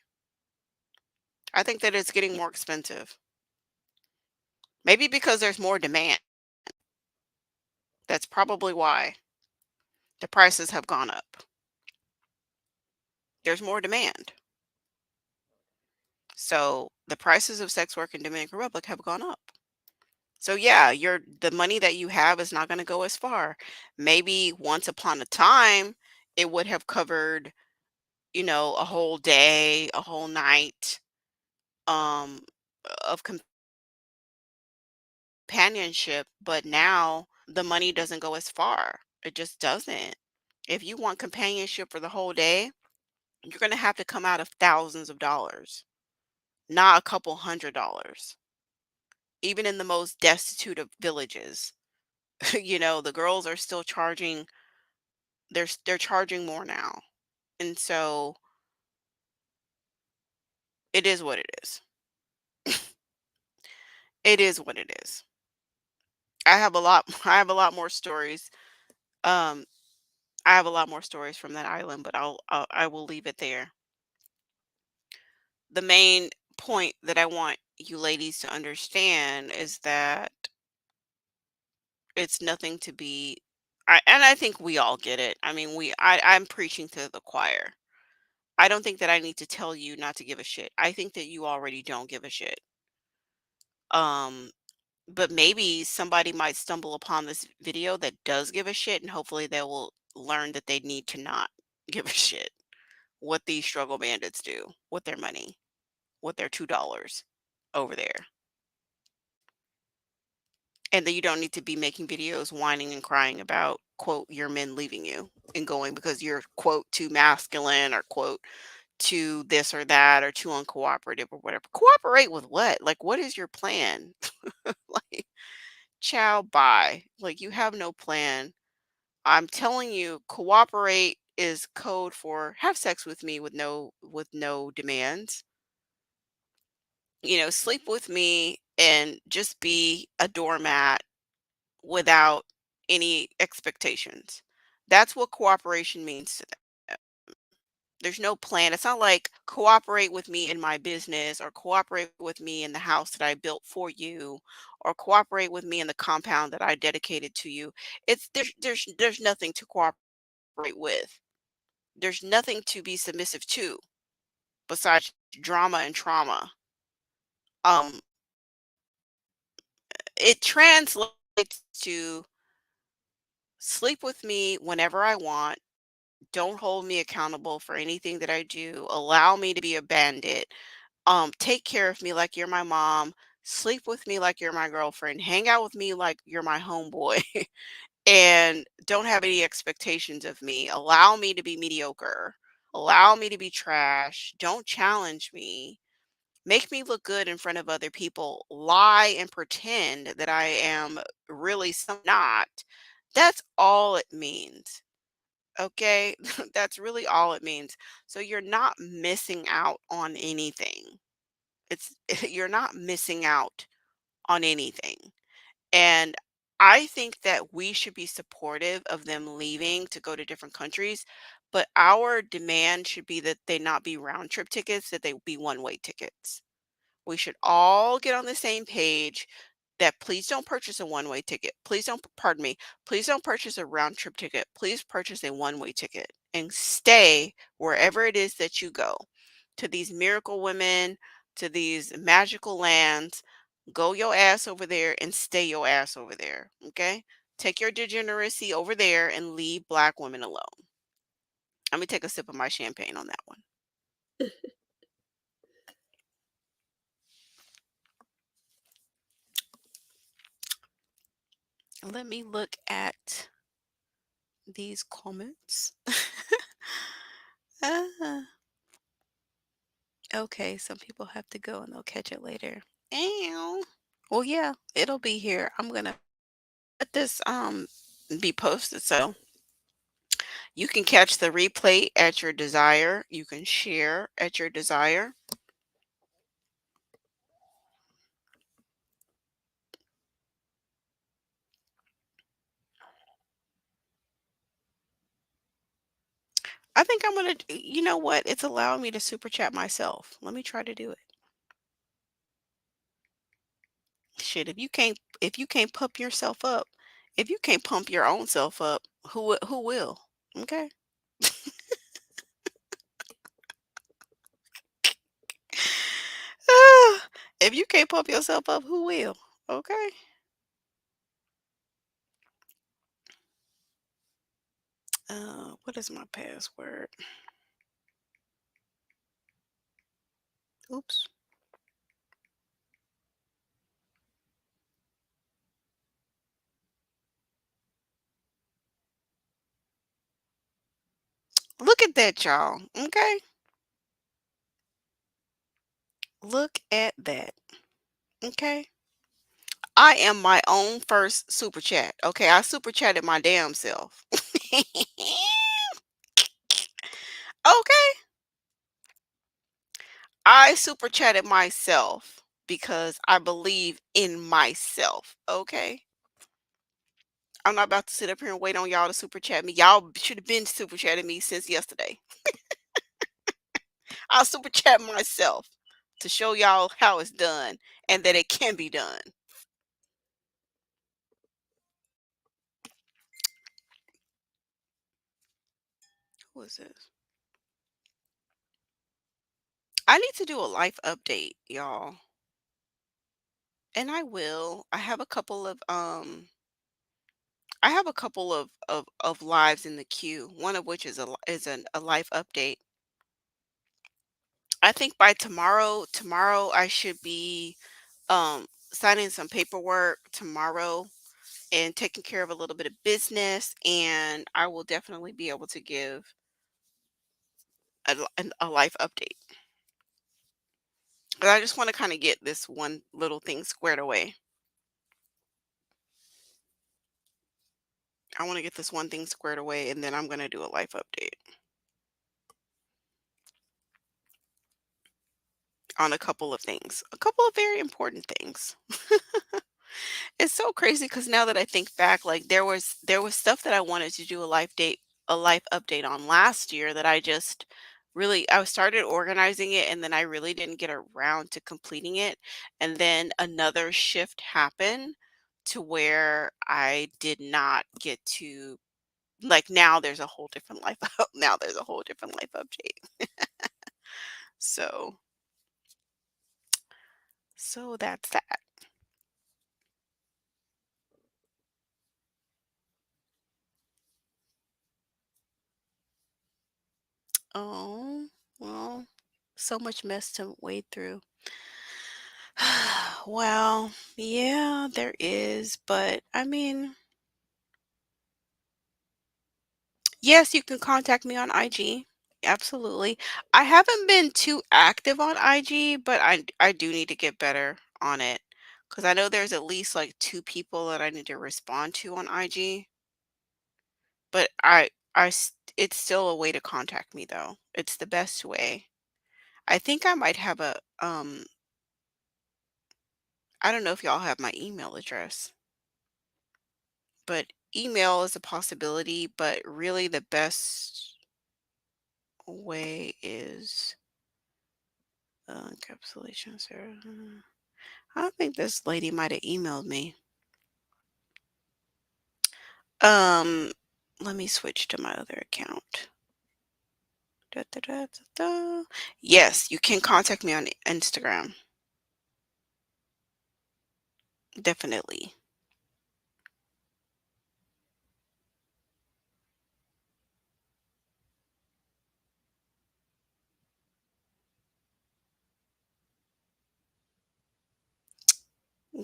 I think that it's getting more expensive. Maybe because there's more demand. That's probably why the prices have gone up. There's more demand. So the prices of sex work in Dominican Republic have gone up. So yeah, the money that you have is not going to go as far. Maybe once upon a time it would have covered, a whole day, a whole night um of companionship, but now the money doesn't go as far. It just doesn't. If you want companionship for the whole day, you're going to have to come out of thousands of dollars, not a couple $100. Even in the most destitute of villages, the girls are still charging. They're charging more now, and so it is what it is. It is what it is. I have a lot I have a lot more stories. Um, I have a lot more stories from that island, but I will leave it there. The main point that I want you ladies to understand is that it's nothing to be and I think we all get it. I mean, I'm preaching to the choir. I don't think that I need to tell you not to give a shit. I think that you already don't give a shit. Um, but maybe somebody might stumble upon this video that does give a shit, and hopefully they will learn that they need to not give a shit what these struggle bandits do with their money, with their $2 over there. And that you don't need to be making videos whining and crying about, quote, your men leaving you and going because you're, quote, too masculine or, quote, too this or that or too uncooperative or whatever. Cooperate with what? Like, what is your plan? Like, ciao, bye. Like, you have no plan. I'm telling you, cooperate is code for have sex with me with no demands. Sleep with me and just be a doormat without any expectations. That's what cooperation means to them. There's no plan. It's not like cooperate with me in my business or cooperate with me in the house that I built for you or cooperate with me in the compound that I dedicated to you. There's nothing to cooperate with. There's nothing to be submissive to besides drama and trauma. Um it translates to sleep with me whenever I want. Don't hold me accountable for anything that I do. Allow me to be a bandit. Take care of me like you're my mom. Sleep with me like you're my girlfriend. Hang out with me like you're my homeboy. And don't have any expectations of me. Allow me to be mediocre. Allow me to be trash. Don't challenge me. Make me look good in front of other people. Lie and pretend that I am really some not. That's all it means. Okay? That's really all it means. So you're not missing out on anything. It's you're not missing out on anything. And I think that we should be supportive of them leaving to go to different countries, but our demand should be that they not be round trip tickets, that they be one-way tickets. We should all get on the same page that please don't purchase a one-way ticket. Please don't, pardon me, please don't purchase a round trip ticket. Please purchase a one-way ticket and stay wherever it is that you go to these miracle women, to these magical lands. Go your ass over there and stay your ass over there. Okay. Take your degeneracy over there and leave Black women alone. Let me take a sip of my champagne on that one. Let me look at these comments. Ah, okay, some people have to go and they'll catch it later. Ew. Well, yeah, it'll be here. I'm gonna let this be posted so you can catch the replay at your desire. You can share at your desire. I think I'm gonna. You know what? It's allowing me to super chat myself. Let me try to do it. Shit, if you can't pump yourself up, if you can't pump your own self up, who will? Okay. If you can't pump yourself up, who will? Okay. What is my password? Oops. Look at that, y'all. Okay. Look at that. Okay. I am my own first super chat. Okay. I super chatted my damn self. Okay. I super chatted myself because I believe in myself. Okay. I'm not about to sit up here and wait on y'all to super chat me. Y'all should have been super chatting me since yesterday. I'll super chat myself to show y'all how it's done and that it can be done. Who is this? I need to do a life update, y'all. And I will. I have a couple of lives in the queue, one of which is a life update. I think by tomorrow I should be signing some paperwork tomorrow and taking care of a little bit of business, and I will definitely be able to give a life update. But I just want to kind of get this one little thing squared away. I want to get this one thing squared away, and then I'm going to do a life update on a couple of things, a couple of very important things. It's so crazy because now that I think back, like there was stuff that I wanted to do a life update on last year that I started organizing it, and then I really didn't get around to completing it. And then another shift happened to where I did not get to, like, now there's a whole different life now there's a whole different life update. So that's that. Oh, well, so much mess to wade through. Well, yeah, there is, but I mean, yes, you can contact me on IG. Absolutely. I haven't been too active on IG, but I do need to get better on it because I know there's at least like two people that I need to respond to on IG, but it's still a way to contact me though. It's the best way. I think I might have I don't know if y'all have my email address. But email is a possibility, but really the best way is encapsulation. Sarah. I think this lady might have emailed me. Um, Let me switch to my other account. Da, da, da, da, da. Yes, you can contact me on Instagram. Definitely.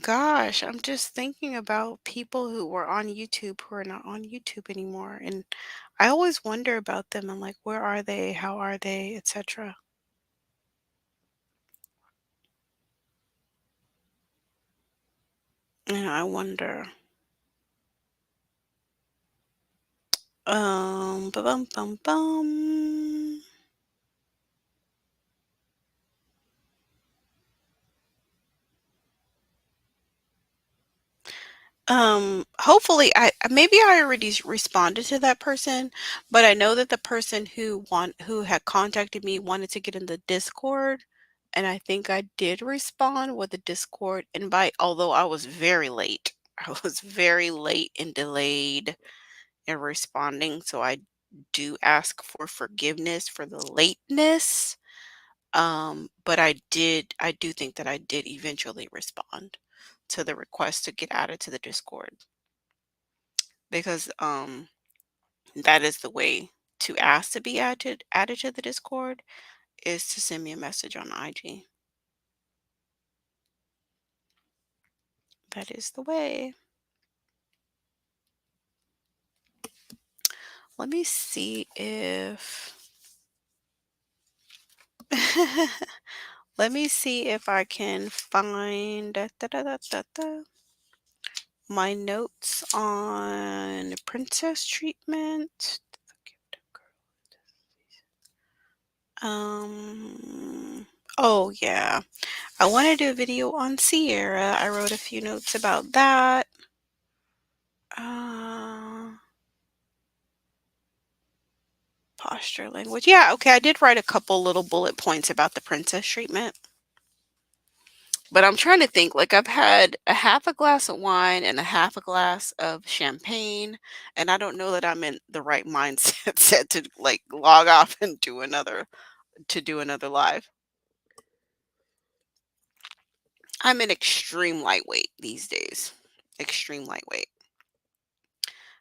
Gosh, I'm just thinking about people who were on YouTube who are not on YouTube anymore. And I always wonder about them. I'm like, where are they? How are they? Etc. And I wonder. Bum bum bum. Hopefully maybe I already responded to that person, but I know that the person who had contacted me wanted to get in the Discord, and I think I did respond with a Discord invite, although I was very late. I was very late and delayed in responding, so I do ask for forgiveness for the lateness. But I do think that I did eventually respond to the request to get added to the Discord because that is the way to ask to be added to the Discord is to send me a message on IG. That is the way. Let me see if let me see if I can find my notes on princess treatment. Oh yeah. I want to do a video on Sierra. I wrote a few notes about that. Posture language. Yeah, okay, I did write a couple little bullet points about the princess treatment, but I'm trying to think, like, I've had a half a glass of wine and a half a glass of champagne, and I don't know that I'm in the right mindset set to, like, log off and do another live. I'm an extreme lightweight these days. Extreme lightweight.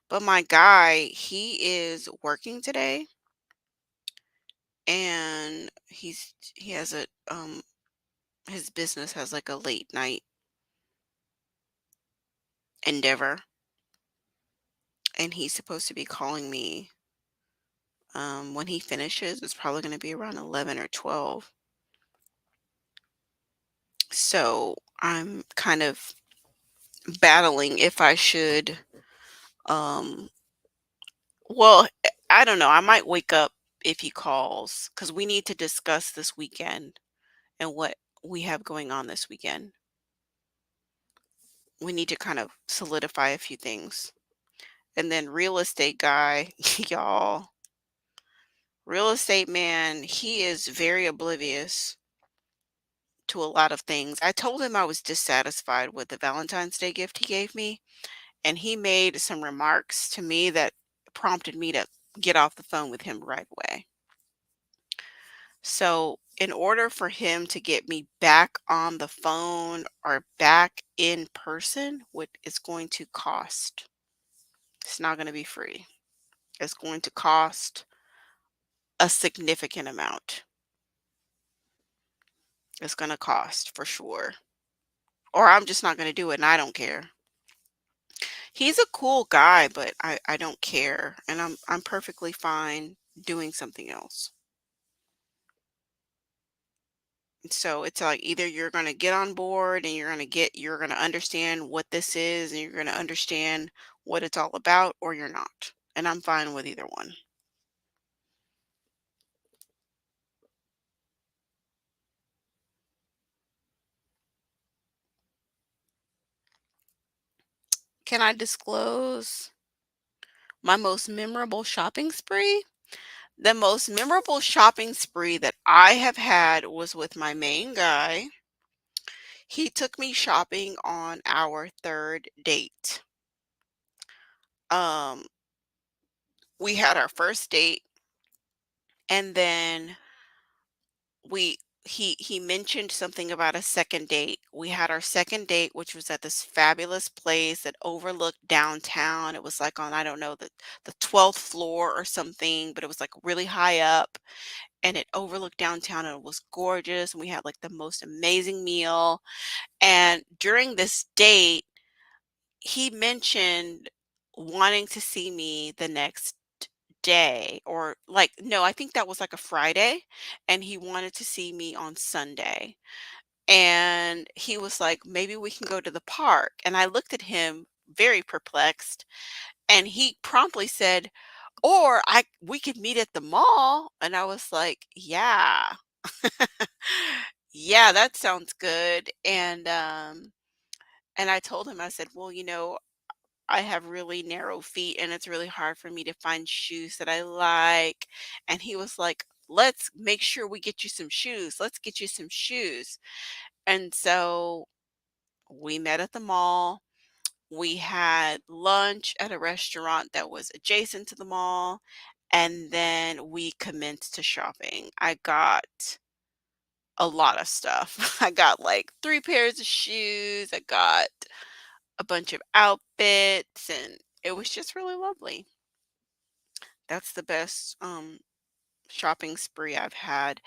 But my guy, he is working today and he has a his business has like a late night endeavor, and he's supposed to be calling me when he finishes. It's probably going to be around 11 or 12. So I'm kind of battling if I should um well, I don't know. I might wake up if he calls cuz we need to discuss this weekend and what we have going on this weekend. We need to kind of solidify a few things. And then real estate guy, y'all, real estate man, he is very oblivious to a lot of things. I told him I was dissatisfied with the Valentine's Day gift he gave me, and he made some remarks to me that prompted me to get off the phone with him right away. So, in order for him to get me back on the phone or back in person, what is going to cost? It's not going to be free. It's going to cost a significant amount. It's going to cost for sure. Or I'm just not going to do it and I don't care. He's a cool guy, but I don't care and I'm perfectly fine doing something else. So it's like either you're going to get on board and you're going to understand what this is and you're going to understand what it's all about or you're not. And I'm fine with either one. Can I disclose my most memorable shopping spree? The most memorable shopping spree that I have had was with my main guy. He took me shopping on our 3rd date. Um, we had our first date and then we he mentioned something about a second date. We had our second date, which was at this fabulous place that overlooked downtown. It was like on, I don't know, the 12th floor or something, but it was like really high up and it overlooked downtown and it was gorgeous. And we had like the most amazing meal. And during this date, he mentioned wanting to see me the next day or like no, I think that was like a Friday and he wanted to see me on Sunday. And he was like, "Maybe we can go to the park." And I looked at him very perplexed and he promptly said, "Or I we could meet at the mall." And I was like, "Yeah." Yeah, that sounds good. And I told him, I said, "Well, I have really narrow feet and it's really hard for me to find shoes that I like." And he was like, "Let's make sure we get you some shoes. Let's get you some shoes." And so we met at the mall. We had lunch at a restaurant that was adjacent to the mall. And then we commenced to shopping. I got a lot of stuff. I got like 3 pairs of shoes. I got a bunch of outfits and it was just really lovely. That's the best shopping spree I've had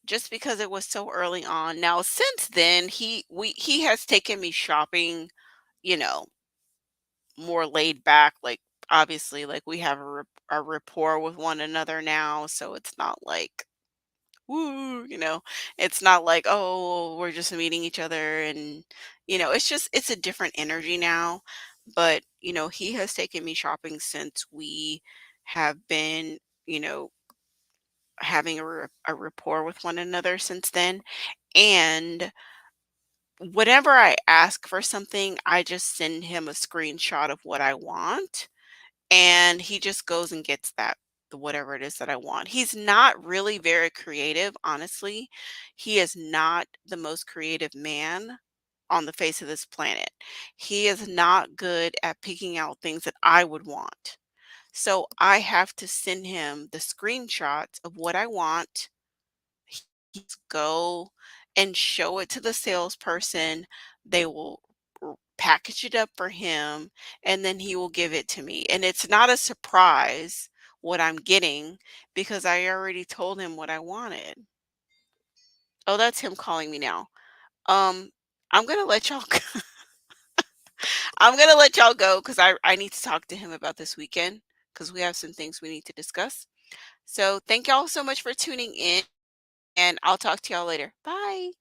just because it was so early on. Now since then he has taken me shopping, you know, more laid back like obviously like we have a rapport with one another now, so it's not like woo, it's not like, oh, we're just meeting each other and it's just it's a different energy now. But, he has taken me shopping since we have been, you know, having a rapport with one another since then. And whenever I ask for something, I just send him a screenshot of what I want and he just goes and gets that. the whatever it is that I want. He's not really very creative, honestly. He is not the most creative man on the face of this planet. He is not good at picking out things that I would want. So I have to send him the screenshots of what I want. He's go and show it to the salesperson. They will package it up for him, and then he will give it to me. And it's not a surprise what I'm getting because I already told him what I wanted. Oh, that's him calling me now. Um, I'm gonna let y'all I'm gonna let y'all go because I need to talk to him about this weekend because we have some things we need to discuss. So thank y'all so much for tuning in, and I'll talk to y'all later. Bye.